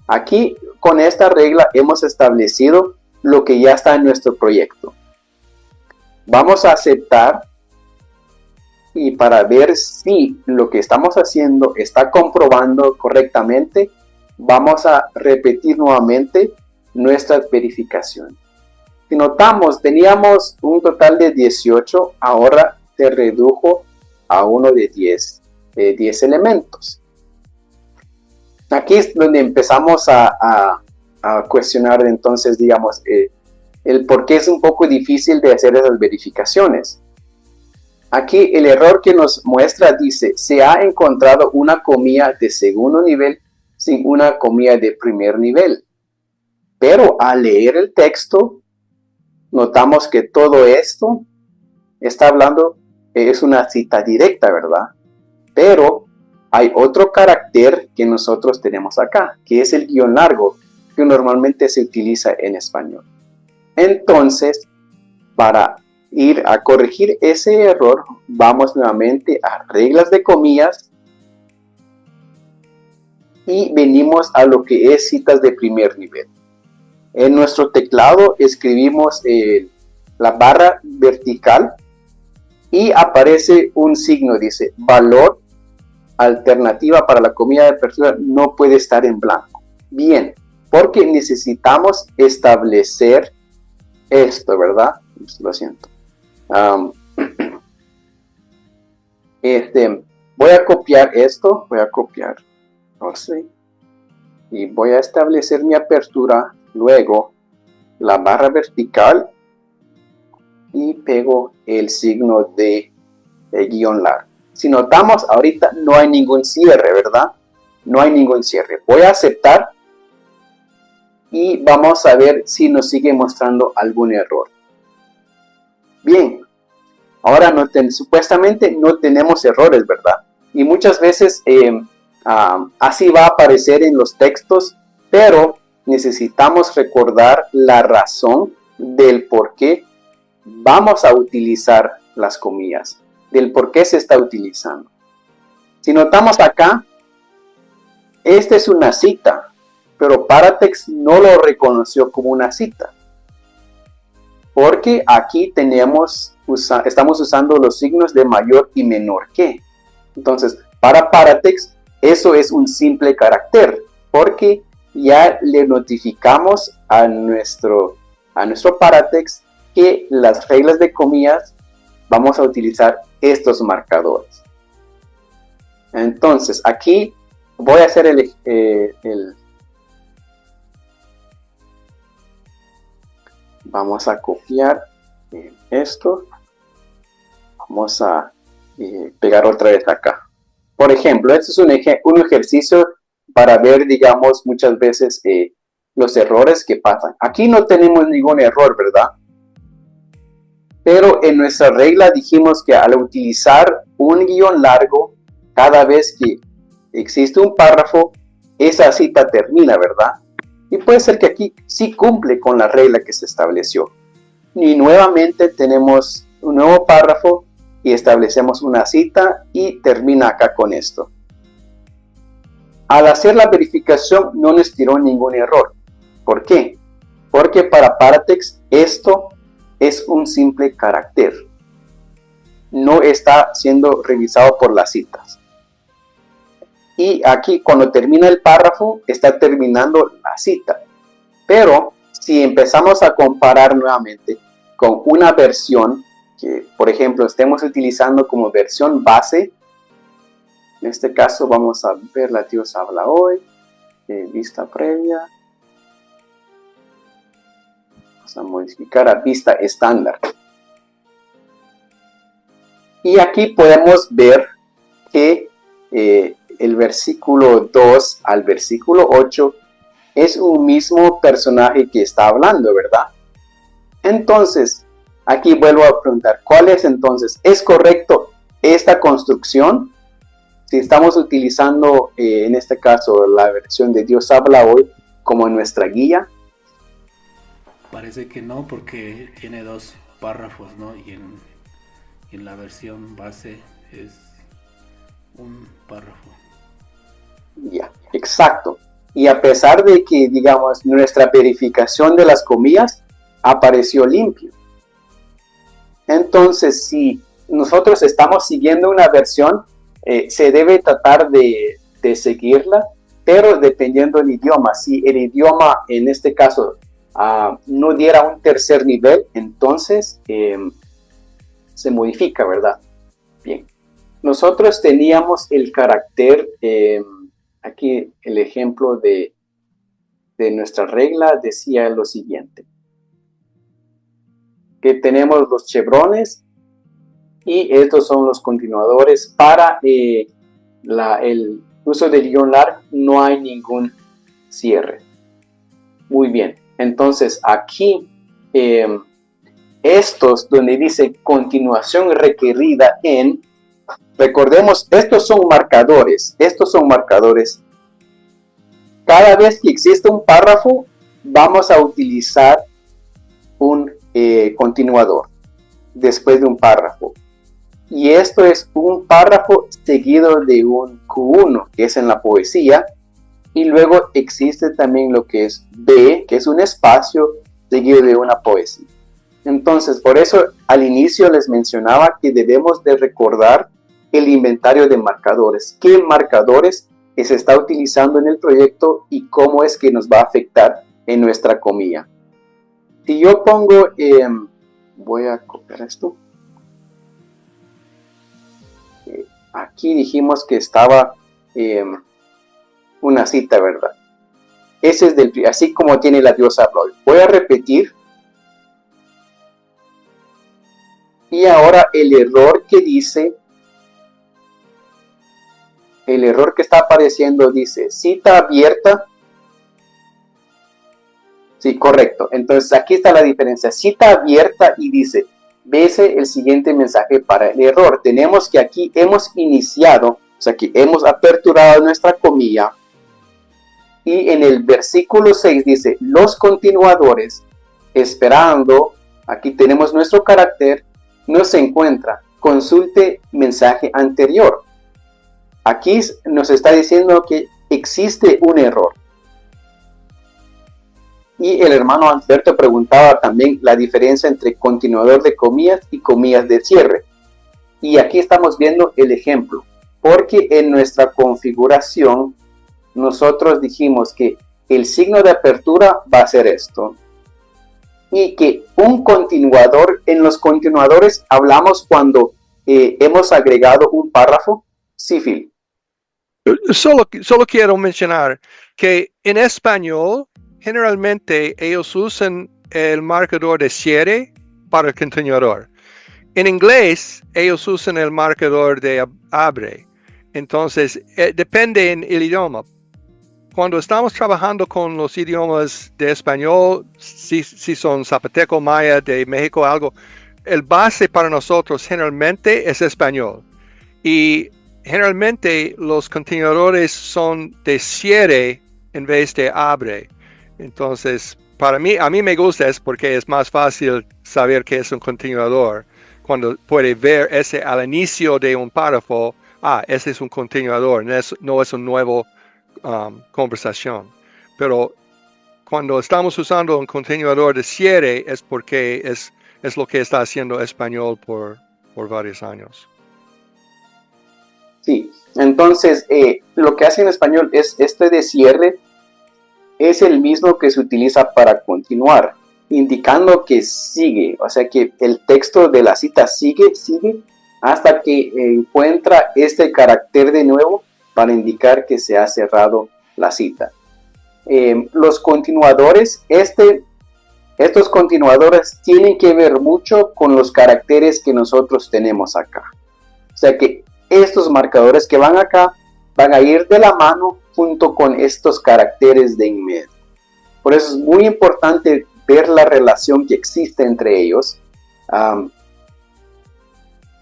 Aquí con esta regla hemos establecido lo que ya está en nuestro proyecto. Vamos a aceptar y para ver si lo que estamos haciendo está comprobando correctamente, vamos a repetir nuevamente nuestra verificación. Si notamos, teníamos un total de 18, ahora se redujo a uno de 10 elementos. Aquí es donde empezamos a cuestionar entonces, digamos, el por qué es un poco difícil de hacer esas verificaciones. Aquí el error que nos muestra dice, se ha encontrado una comilla de segundo nivel sin una comilla de primer nivel. Pero al leer el texto, notamos que todo esto está hablando, es una cita directa, ¿verdad? Pero hay otro carácter que nosotros tenemos acá, que es el guión largo, que normalmente se utiliza en español. Entonces, para ir a corregir ese error, vamos nuevamente a reglas de comillas y venimos a lo que es citas de primer nivel. En nuestro teclado escribimos la barra vertical y aparece un signo, dice valor alternativa para la comilla de apertura no puede estar en blanco. Bien, porque necesitamos establecer esto, ¿verdad? Lo siento. Voy a copiar esto, no sé, y voy a establecer mi apertura, luego la barra vertical y pego el signo de guión largo. Si notamos, ahorita no hay ningún cierre, ¿verdad? No hay ningún cierre. Voy a aceptar y vamos a ver si nos sigue mostrando algún error. Bien, ahora supuestamente no tenemos errores, ¿verdad? Y muchas veces así va a aparecer en los textos, pero necesitamos recordar la razón del por qué vamos a utilizar las comillas, del por qué se está utilizando. Si notamos acá, esta es una cita, pero Paratext no lo reconoció como una cita, porque aquí estamos usando los signos de mayor y menor que. Entonces, para Paratext, eso es un simple carácter, porque ya le notificamos a nuestro Paratext que las reglas de comillas vamos a utilizar estos marcadores. Entonces, aquí voy a hacer vamos a copiar esto. Vamos a pegar otra vez acá. Por ejemplo, este es un ejercicio para ver, digamos, muchas veces los errores que pasan. Aquí no tenemos ningún error, ¿verdad? Pero en nuestra regla dijimos que al utilizar un guión largo, cada vez que existe un párrafo, esa cita termina, ¿verdad? Y puede ser que aquí sí cumple con la regla que se estableció. Y nuevamente tenemos un nuevo párrafo y establecemos una cita y termina acá con esto. Al hacer la verificación no nos tiró ningún error. ¿Por qué? Porque para Paratext esto es un simple carácter. No está siendo revisado por las citas. Y aquí cuando termina el párrafo está terminando la cita. Pero si empezamos a comparar nuevamente con una versión que, por ejemplo, estemos utilizando como versión base, en este caso vamos a ver la Dios habla hoy, vista previa, vamos a modificar a vista estándar. Y aquí podemos ver que el versículo 2 al versículo 8 es un mismo personaje que está hablando, ¿verdad? Entonces, aquí vuelvo a preguntar, ¿cuál es entonces? ¿Es correcto esta construcción? Si estamos utilizando, en este caso, la versión de Dios habla hoy como nuestra guía. Parece que no, porque tiene dos párrafos, ¿no? Y en la versión base es un párrafo. Ya, exacto. Y a pesar de que, digamos, nuestra verificación de las comillas apareció limpio. Entonces, si nosotros estamos siguiendo una versión, se debe tratar de seguirla, pero dependiendo del idioma. Si el idioma, en este caso, no diera un tercer nivel, entonces se modifica, ¿verdad? Bien. Nosotros teníamos el carácter, aquí el ejemplo de nuestra regla decía lo siguiente, que tenemos los chevrones y estos son los continuadores. Para el uso del guión largo no hay ningún cierre. Muy bien, entonces aquí estos donde dice continuación requerida en, recordemos, estos son marcadores. Cada vez que existe un párrafo, vamos a utilizar un continuador después de un párrafo. Y esto es un párrafo seguido de un Q1, que es en la poesía. Y luego existe también lo que es B, que es un espacio seguido de una poesía. Entonces, por eso al inicio les mencionaba que debemos de recordar el inventario de marcadores. ¿Qué marcadores se está utilizando en el proyecto y cómo es que nos va a afectar en nuestra comilla? Si yo pongo, voy a copiar esto. Aquí dijimos que estaba una cita, ¿verdad? Ese es así como tiene la diosa Bloy. Voy a repetir. Y ahora el error que dice, el error que está apareciendo dice cita abierta. Sí, correcto. Entonces aquí está la diferencia. Cita abierta y dice, vese el siguiente mensaje para el error. Tenemos que aquí hemos iniciado, o sea que hemos aperturado nuestra comilla. Y en el versículo 6 dice, los continuadores, esperando, aquí tenemos nuestro carácter, no se encuentra. Consulte mensaje anterior. Aquí nos está diciendo que existe un error. Y el hermano Alberto preguntaba también la diferencia entre continuador de comillas y comillas de cierre. Y aquí estamos viendo el ejemplo. Porque en nuestra configuración nosotros dijimos que el signo de apertura va a ser esto. Y que un continuador, en los continuadores hablamos cuando hemos agregado un párrafo. Sí, Phil. Solo quiero mencionar que en español generalmente ellos usan el marcador de cierre para el continuador. En inglés ellos usan el marcador de abre. Entonces depende en el idioma. Cuando estamos trabajando con los idiomas de español, si son zapoteco, maya, de México, algo, el base para nosotros generalmente es español. Y generalmente los continuadores son de cierre en vez de abre. Entonces, a mí me gusta es porque es más fácil saber qué es un continuador. Cuando puede ver ese al inicio de un párrafo, ese es un continuador, no es un nuevo conversación. Pero cuando estamos usando un continuador de cierre es porque es lo que está haciendo español por varios años. Sí, entonces lo que hace en español es este de cierre es el mismo que se utiliza para continuar, indicando que sigue, o sea que el texto de la cita sigue hasta que encuentra este carácter de nuevo para indicar que se ha cerrado la cita. Los continuadores, estos continuadores tienen que ver mucho con los caracteres que nosotros tenemos acá. O sea que estos marcadores que van acá van a ir de la mano junto con estos caracteres de en medio. Por eso es muy importante ver la relación que existe entre ellos.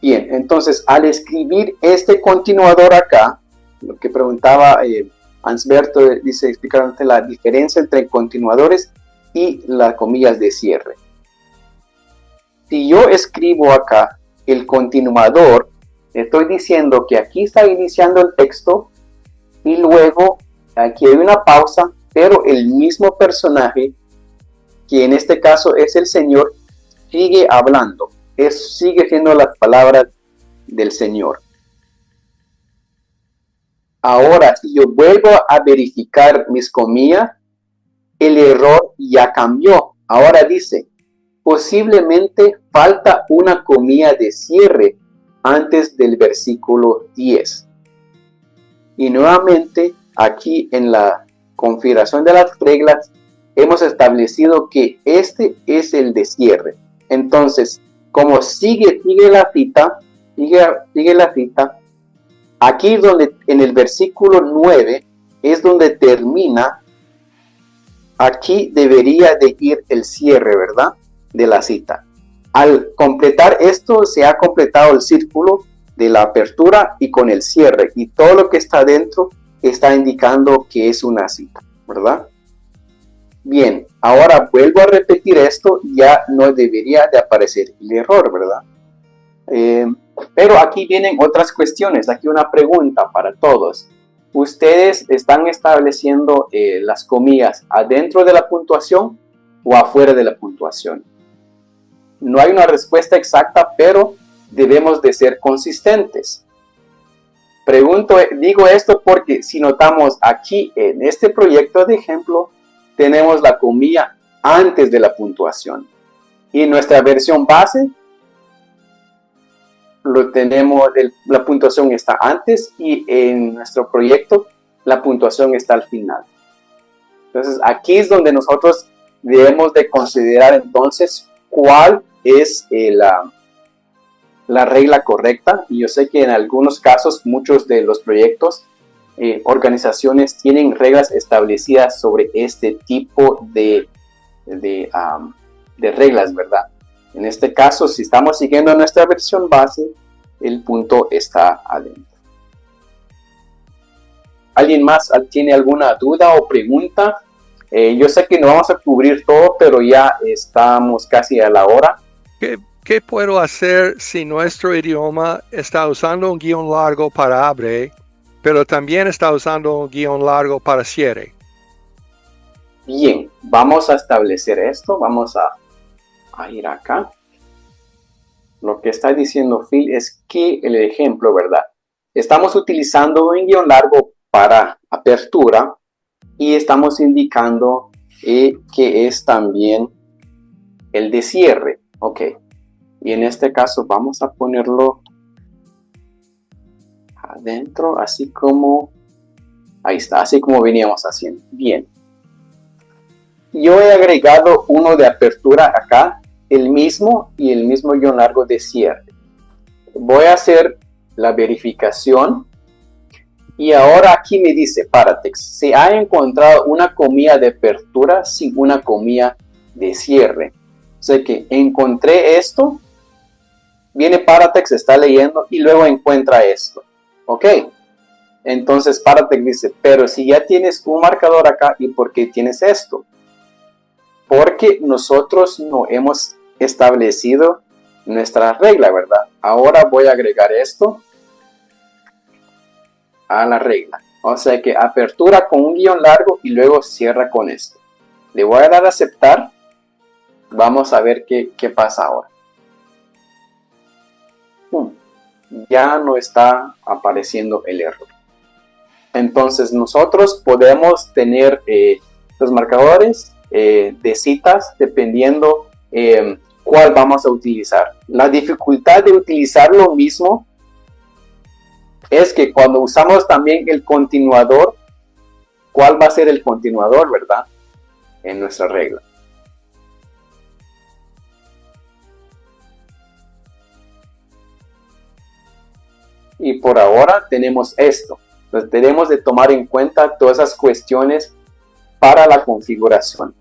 Bien, entonces al escribir este continuador acá, lo que preguntaba Ansberto, dice explicándote la diferencia entre continuadores y las comillas de cierre. Si yo escribo acá el continuador, estoy diciendo que aquí está iniciando el texto y luego aquí hay una pausa, pero el mismo personaje, que en este caso es el Señor, sigue hablando, sigue siendo las palabras del Señor. Ahora, si yo vuelvo a verificar mis comillas, el error ya cambió. Ahora dice, posiblemente falta una comilla de cierre antes del versículo 10. Y nuevamente, aquí en la configuración de las reglas, hemos establecido que este es el de cierre. Entonces, como sigue la cita, aquí donde en el versículo 9 es donde termina, aquí debería de ir el cierre, ¿verdad? De la cita. Al completar esto, se ha completado el círculo de la apertura y con el cierre, y todo lo que está dentro está indicando que es una cita, ¿verdad? Bien, ahora vuelvo a repetir esto, ya no debería de aparecer el error, ¿verdad? Pero aquí vienen otras cuestiones, aquí una pregunta para todos. ¿Ustedes están estableciendo las comillas adentro de la puntuación o afuera de la puntuación? No hay una respuesta exacta, pero debemos de ser consistentes. Digo esto porque si notamos aquí en este proyecto de ejemplo, tenemos la comilla antes de la puntuación. Y en nuestra versión base, la puntuación está antes, y en nuestro proyecto la puntuación está al final. Entonces aquí es donde nosotros debemos de considerar entonces cuál es la regla correcta. Y yo sé que en algunos casos, muchos de los proyectos, organizaciones tienen reglas establecidas sobre este tipo de reglas, ¿verdad? En este caso, si estamos siguiendo nuestra versión base, el punto está adentro. ¿Alguien más tiene alguna duda o pregunta? Yo sé que no vamos a cubrir todo, pero ya estamos casi a la hora. ¿Qué puedo hacer si nuestro idioma está usando un guión largo para abre, pero también está usando un guión largo para cierre? Bien, vamos a establecer esto. Vamos a ir acá. Lo que está diciendo Phil es que el ejemplo, ¿verdad? Estamos utilizando un guión largo para apertura y estamos indicando que es también el de cierre. Ok. Y en este caso vamos a ponerlo adentro, así como, ahí está, así como veníamos haciendo. Bien. Yo he agregado uno de apertura acá, el mismo y el mismo guión largo de cierre. Voy a hacer la verificación y ahora aquí me dice Paratext, se ha encontrado una comilla de apertura sin una comilla de cierre. O sea que encontré esto, viene Paratext, está leyendo y luego encuentra esto. Ok, entonces Paratext dice, pero si ya tienes un marcador acá, ¿y por qué tienes esto? Porque nosotros no hemos establecido nuestra regla, ¿verdad? Ahora voy a agregar esto a la regla. O sea que apertura con un guión largo y luego cierra con esto. Le voy a dar a aceptar. Vamos a ver qué pasa ahora. Ya no está apareciendo el error. Entonces nosotros podemos tener los marcadores de citas dependiendo cuál vamos a utilizar. La dificultad de utilizar lo mismo es que cuando usamos también el continuador, ¿cuál va a ser el continuador, verdad? En nuestra regla. Y por ahora tenemos esto. Entonces tenemos de tomar en cuenta todas esas cuestiones para la configuración.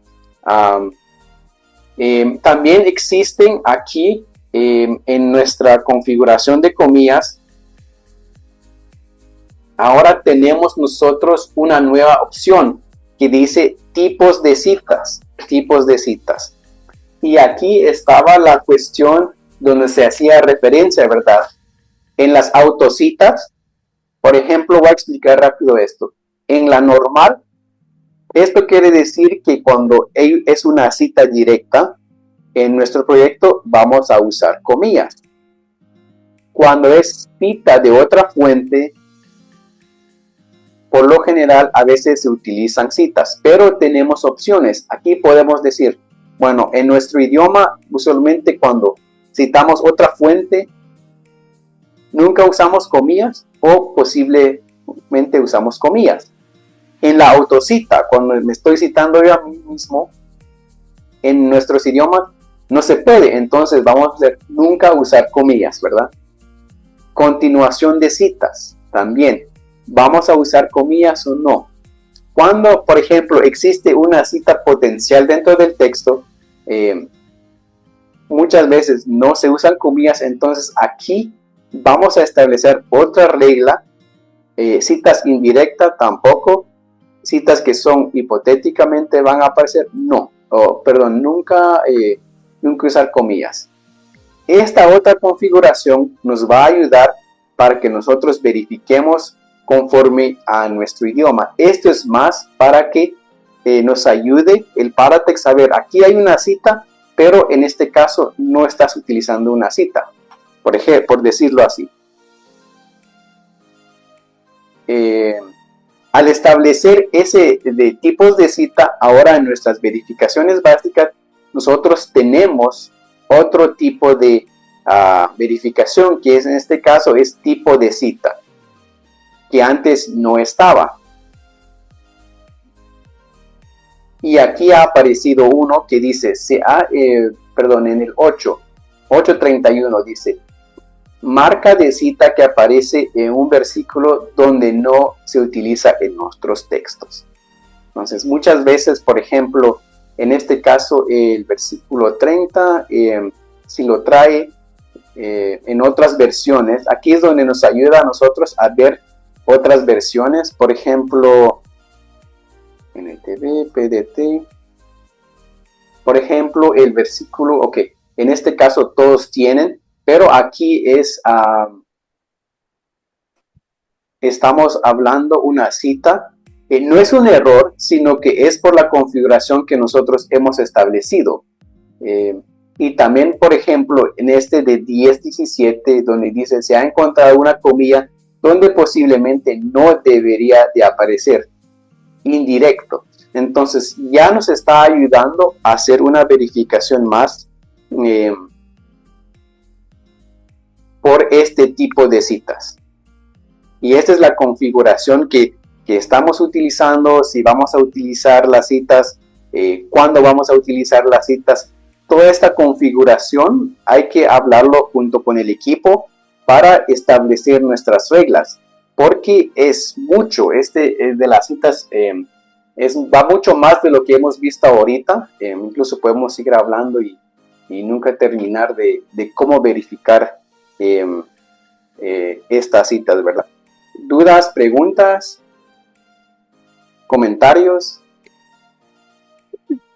También existen aquí en nuestra configuración de comillas. Ahora tenemos nosotros una nueva opción que dice tipos de citas. Tipos de citas. Y aquí estaba la cuestión donde se hacía referencia, ¿verdad? En las autocitas, por ejemplo, voy a explicar rápido esto. En la normal, esto quiere decir que cuando es una cita directa, en nuestro proyecto vamos a usar comillas. Cuando es cita de otra fuente, Por lo general, a veces se utilizan citas, pero tenemos opciones. Aquí podemos decir, bueno, en nuestro idioma, usualmente cuando citamos otra fuente, nunca usamos comillas o posiblemente usamos comillas. En la autocita, cuando me estoy citando yo a mí mismo, en nuestros idiomas no se puede, entonces vamos a hacer nunca usar comillas, ¿verdad? Continuación de citas, también. ¿Vamos a usar comillas o no? Cuando, por ejemplo, existe una cita potencial dentro del texto, muchas veces no se usan comillas, entonces aquí vamos a establecer otra regla. Citas indirectas tampoco, citas que son hipotéticamente van a aparecer, no, nunca usar comillas. Esta otra configuración nos va a ayudar para que nosotros verifiquemos conforme a nuestro idioma. Esto es más para que nos ayude el Paratext a ver, aquí hay una cita, pero en este caso no estás utilizando una cita, por decirlo así. Al establecer ese de tipos de cita, ahora en nuestras verificaciones básicas, nosotros tenemos otro tipo de verificación, que en este caso es tipo de cita, que antes no estaba. Y aquí ha aparecido uno que dice, en el 8.31 dice, marca de cita que aparece en un versículo donde no se utiliza en nuestros textos. Entonces, muchas veces, por ejemplo, en este caso, el versículo 30, si lo trae en otras versiones, aquí es donde nos ayuda a nosotros a ver otras versiones, por ejemplo, NTV, PDT, por ejemplo, el versículo, en este caso todos tienen, pero aquí estamos hablando una cita, no es un error, sino que es por la configuración que nosotros hemos establecido. Y también, por ejemplo, en este de 10.17, donde dice, se ha encontrado una comilla donde posiblemente no debería de aparecer, indirecto. Entonces, ya nos está ayudando a hacer una verificación más por este tipo de citas. Y esta es la configuración que estamos utilizando, si vamos a utilizar las citas, cuándo vamos a utilizar las citas. Toda esta configuración hay que hablarlo junto con el equipo para establecer nuestras reglas, porque es mucho, de las citas va mucho más de lo que hemos visto ahorita, incluso podemos seguir hablando y nunca terminar de cómo verificar estas citas, ¿verdad? ¿Dudas, preguntas, comentarios?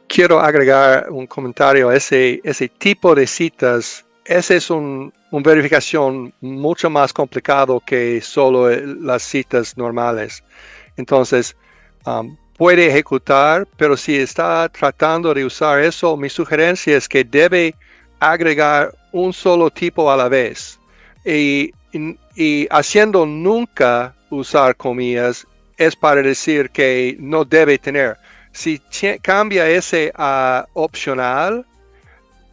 Quiero agregar un comentario. Ese tipo de citas, ese es una verificación mucho más complicado que solo las citas normales. Entonces, puede ejecutar, pero si está tratando de usar eso, mi sugerencia es que debe agregar un solo tipo a la vez. Y haciendo nunca usar comillas es para decir que no debe tener. Si cambia ese a opcional,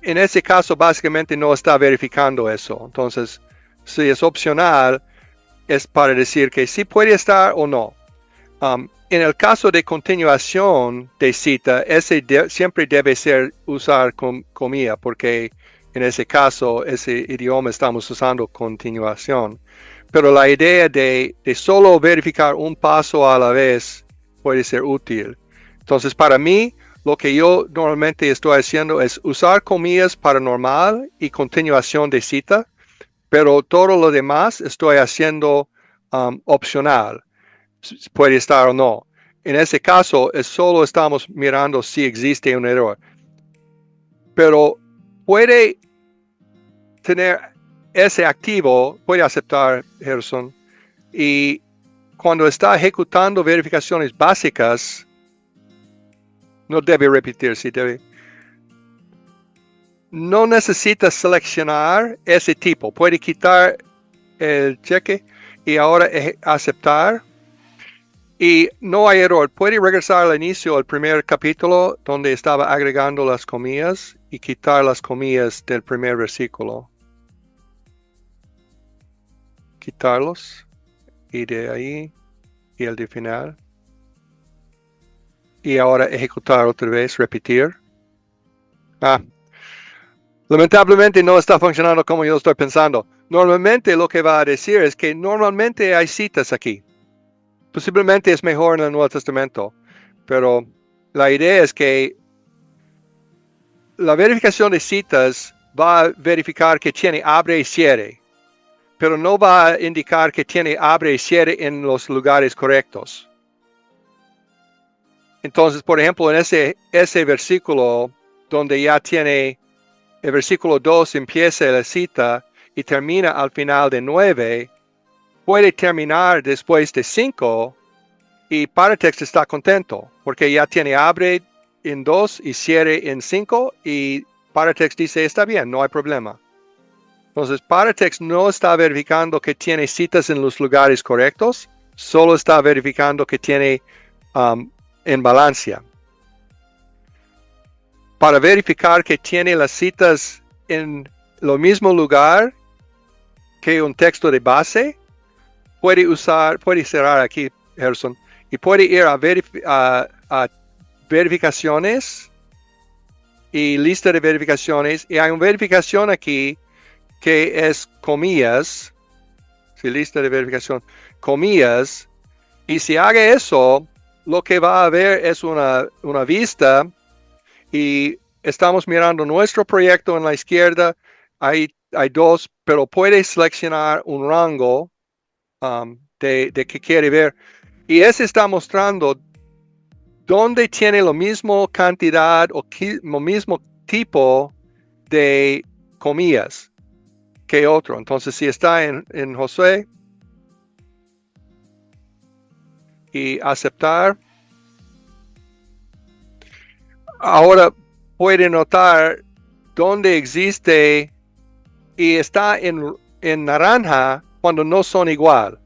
en ese caso básicamente no está verificando eso. Entonces, si es opcional, es para decir que sí puede estar o no. En el caso de continuación de cita, ese siempre debe ser usar comilla, porque en ese caso, ese idioma estamos usando continuación. Pero la idea de solo verificar un paso a la vez puede ser útil. Entonces, para mí, lo que yo normalmente estoy haciendo es usar comillas para normal y continuación de cita, pero todo lo demás estoy haciendo opcional. Puede estar o no. En ese caso, solo estamos mirando si existe un error. Pero puede tener ese activo, puede aceptar, Gerson, y cuando está ejecutando verificaciones básicas, no debe repetir, sí debe. No necesita seleccionar ese tipo. Puede quitar el cheque y ahora aceptar. Y no hay error. Puede regresar al inicio del primer capítulo donde estaba agregando las comillas y quitar las comillas del primer versículo. Quitarlos. Y de ahí. Y el de final. Y ahora ejecutar otra vez. Repetir. Lamentablemente no está funcionando como yo estoy pensando. Normalmente lo que va a decir es que normalmente hay citas aquí. Posiblemente es mejor en el Nuevo Testamento, pero la idea es que la verificación de citas va a verificar que tiene abre y cierre, pero no va a indicar que tiene abre y cierre en los lugares correctos. Entonces, por ejemplo, en ese versículo donde ya tiene el versículo 2 empieza la cita y termina al final de 9, puede terminar después de 5 y Paratext está contento porque ya tiene abre en 2 y cierre en 5 y Paratext dice está bien, no hay problema. Entonces Paratext no está verificando que tiene citas en los lugares correctos, solo está verificando que tiene en balancia. Para verificar que tiene las citas en lo mismo lugar que un texto de base, puede cerrar aquí, Gerson, y puede ir a verificaciones y lista de verificaciones, y hay una verificación aquí que es comillas, lista de verificación, comillas, y si haga eso, lo que va a ver es una vista. Y estamos mirando nuestro proyecto en la izquierda. Hay 2, pero puede seleccionar un rango de que quiere ver. Y ese está mostrando dónde tiene la misma cantidad o el mismo tipo de comillas que otro. Entonces, si está en Josué y aceptar. Ahora puede notar dónde existe y está en naranja cuando no son igual.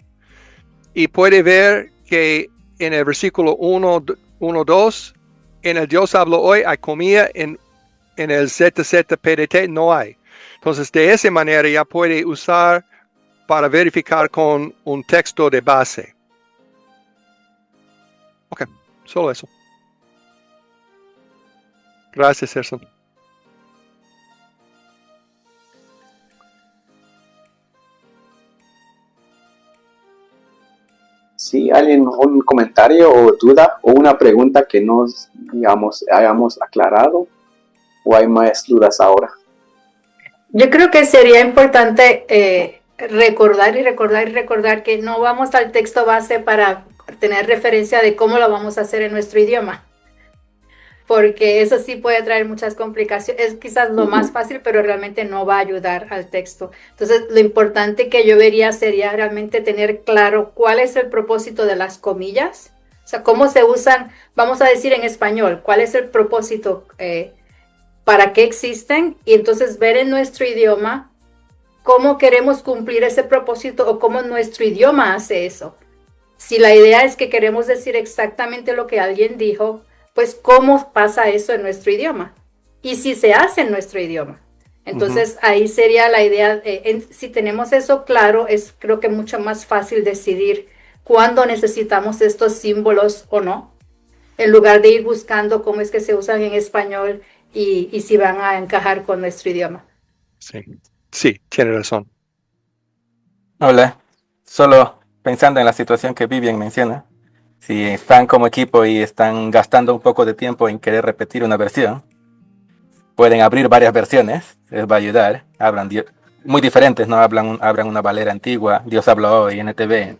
Y puede ver que en el versículo 1:2, en el Dios habló hoy, hay comida, en el ZZPDT no hay. Entonces de esa manera ya puede usar para verificar con un texto de base. Ok, solo eso. Gracias, Gerson. Si alguien un comentario o duda o una pregunta que nos hayamos aclarado o hay más dudas ahora. Yo creo que sería importante recordar que no vamos al texto base para tener referencia de cómo lo vamos a hacer en nuestro idioma. Porque eso sí puede traer muchas complicaciones. Es quizás lo más fácil, pero realmente no va a ayudar al texto. Entonces, lo importante que yo vería sería realmente tener claro cuál es el propósito de las comillas. O sea, cómo se usan, vamos a decir en español, cuál es el propósito, para qué existen, y entonces ver en nuestro idioma cómo queremos cumplir ese propósito o cómo nuestro idioma hace eso. Si la idea es que queremos decir exactamente lo que alguien dijo, pues cómo pasa eso en nuestro idioma y si se hace en nuestro idioma. Entonces ahí sería la idea, si tenemos eso claro, es creo que mucho más fácil decidir cuándo necesitamos estos símbolos o no, en lugar de ir buscando cómo es que se usan en español y si van a encajar con nuestro idioma. Sí, tiene razón. Hola, solo pensando en la situación que Vivian menciona. Si están como equipo y están gastando un poco de tiempo en querer repetir una versión, pueden abrir varias versiones, les va a ayudar. Hablan muy diferentes, ¿no? Abran una Valera antigua, Dios habló hoy, NTV,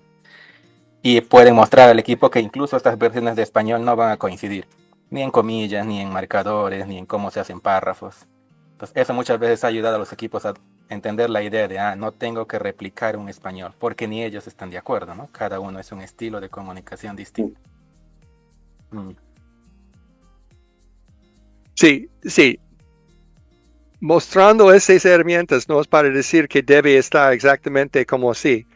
y pueden mostrar al equipo que incluso estas versiones de español no van a coincidir, ni en comillas, ni en marcadores, ni en cómo se hacen párrafos. Entonces, eso muchas veces ha ayudado a los equipos a entender la idea de, no tengo que replicar un español, porque ni ellos están de acuerdo, ¿no? Cada uno es un estilo de comunicación distinto. Sí. Mostrando esas herramientas no es para decir que debe estar exactamente como así.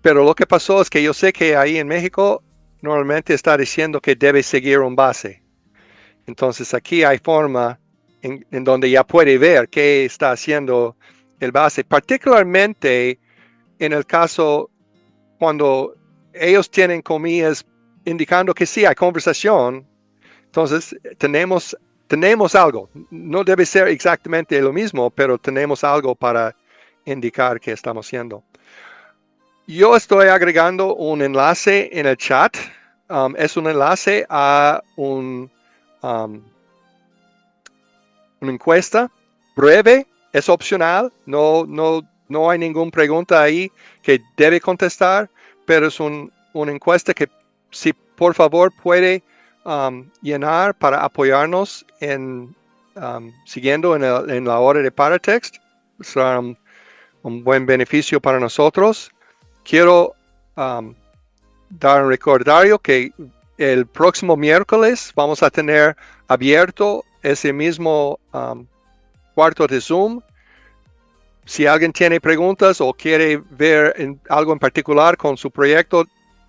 Pero lo que pasó es que yo sé que ahí en México normalmente está diciendo que debe seguir un base. Entonces aquí hay forma en donde ya puede ver qué está haciendo el base, particularmente en el caso cuando ellos tienen comillas indicando que sí hay conversación. Entonces tenemos algo. No debe ser exactamente lo mismo, pero tenemos algo para indicar que estamos haciendo. Yo estoy agregando un enlace en el chat. Es un enlace a una encuesta breve, es opcional, no hay ninguna pregunta ahí que debe contestar, pero es una encuesta que si por favor puede llenar para apoyarnos en siguiendo en la hora de Paratext, será un buen beneficio para nosotros. Quiero dar un recordario que el próximo miércoles vamos a tener abierto ese mismo cuarto de Zoom. Si alguien tiene preguntas o quiere ver algo en particular con su proyecto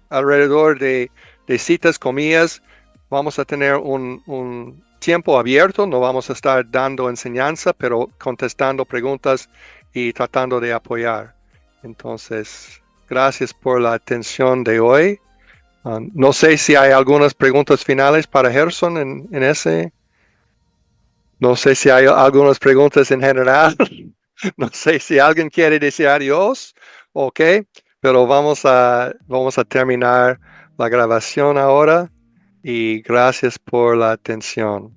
alrededor de citas, comillas, vamos a tener un tiempo abierto. No vamos a estar dando enseñanza, pero contestando preguntas y tratando de apoyar. Entonces, gracias por la atención de hoy. No sé si hay algunas preguntas finales para Gerson en ese. No sé si hay algunas preguntas en general. No sé si alguien quiere decir adiós. Ok, pero vamos a terminar la grabación ahora. Y gracias por la atención.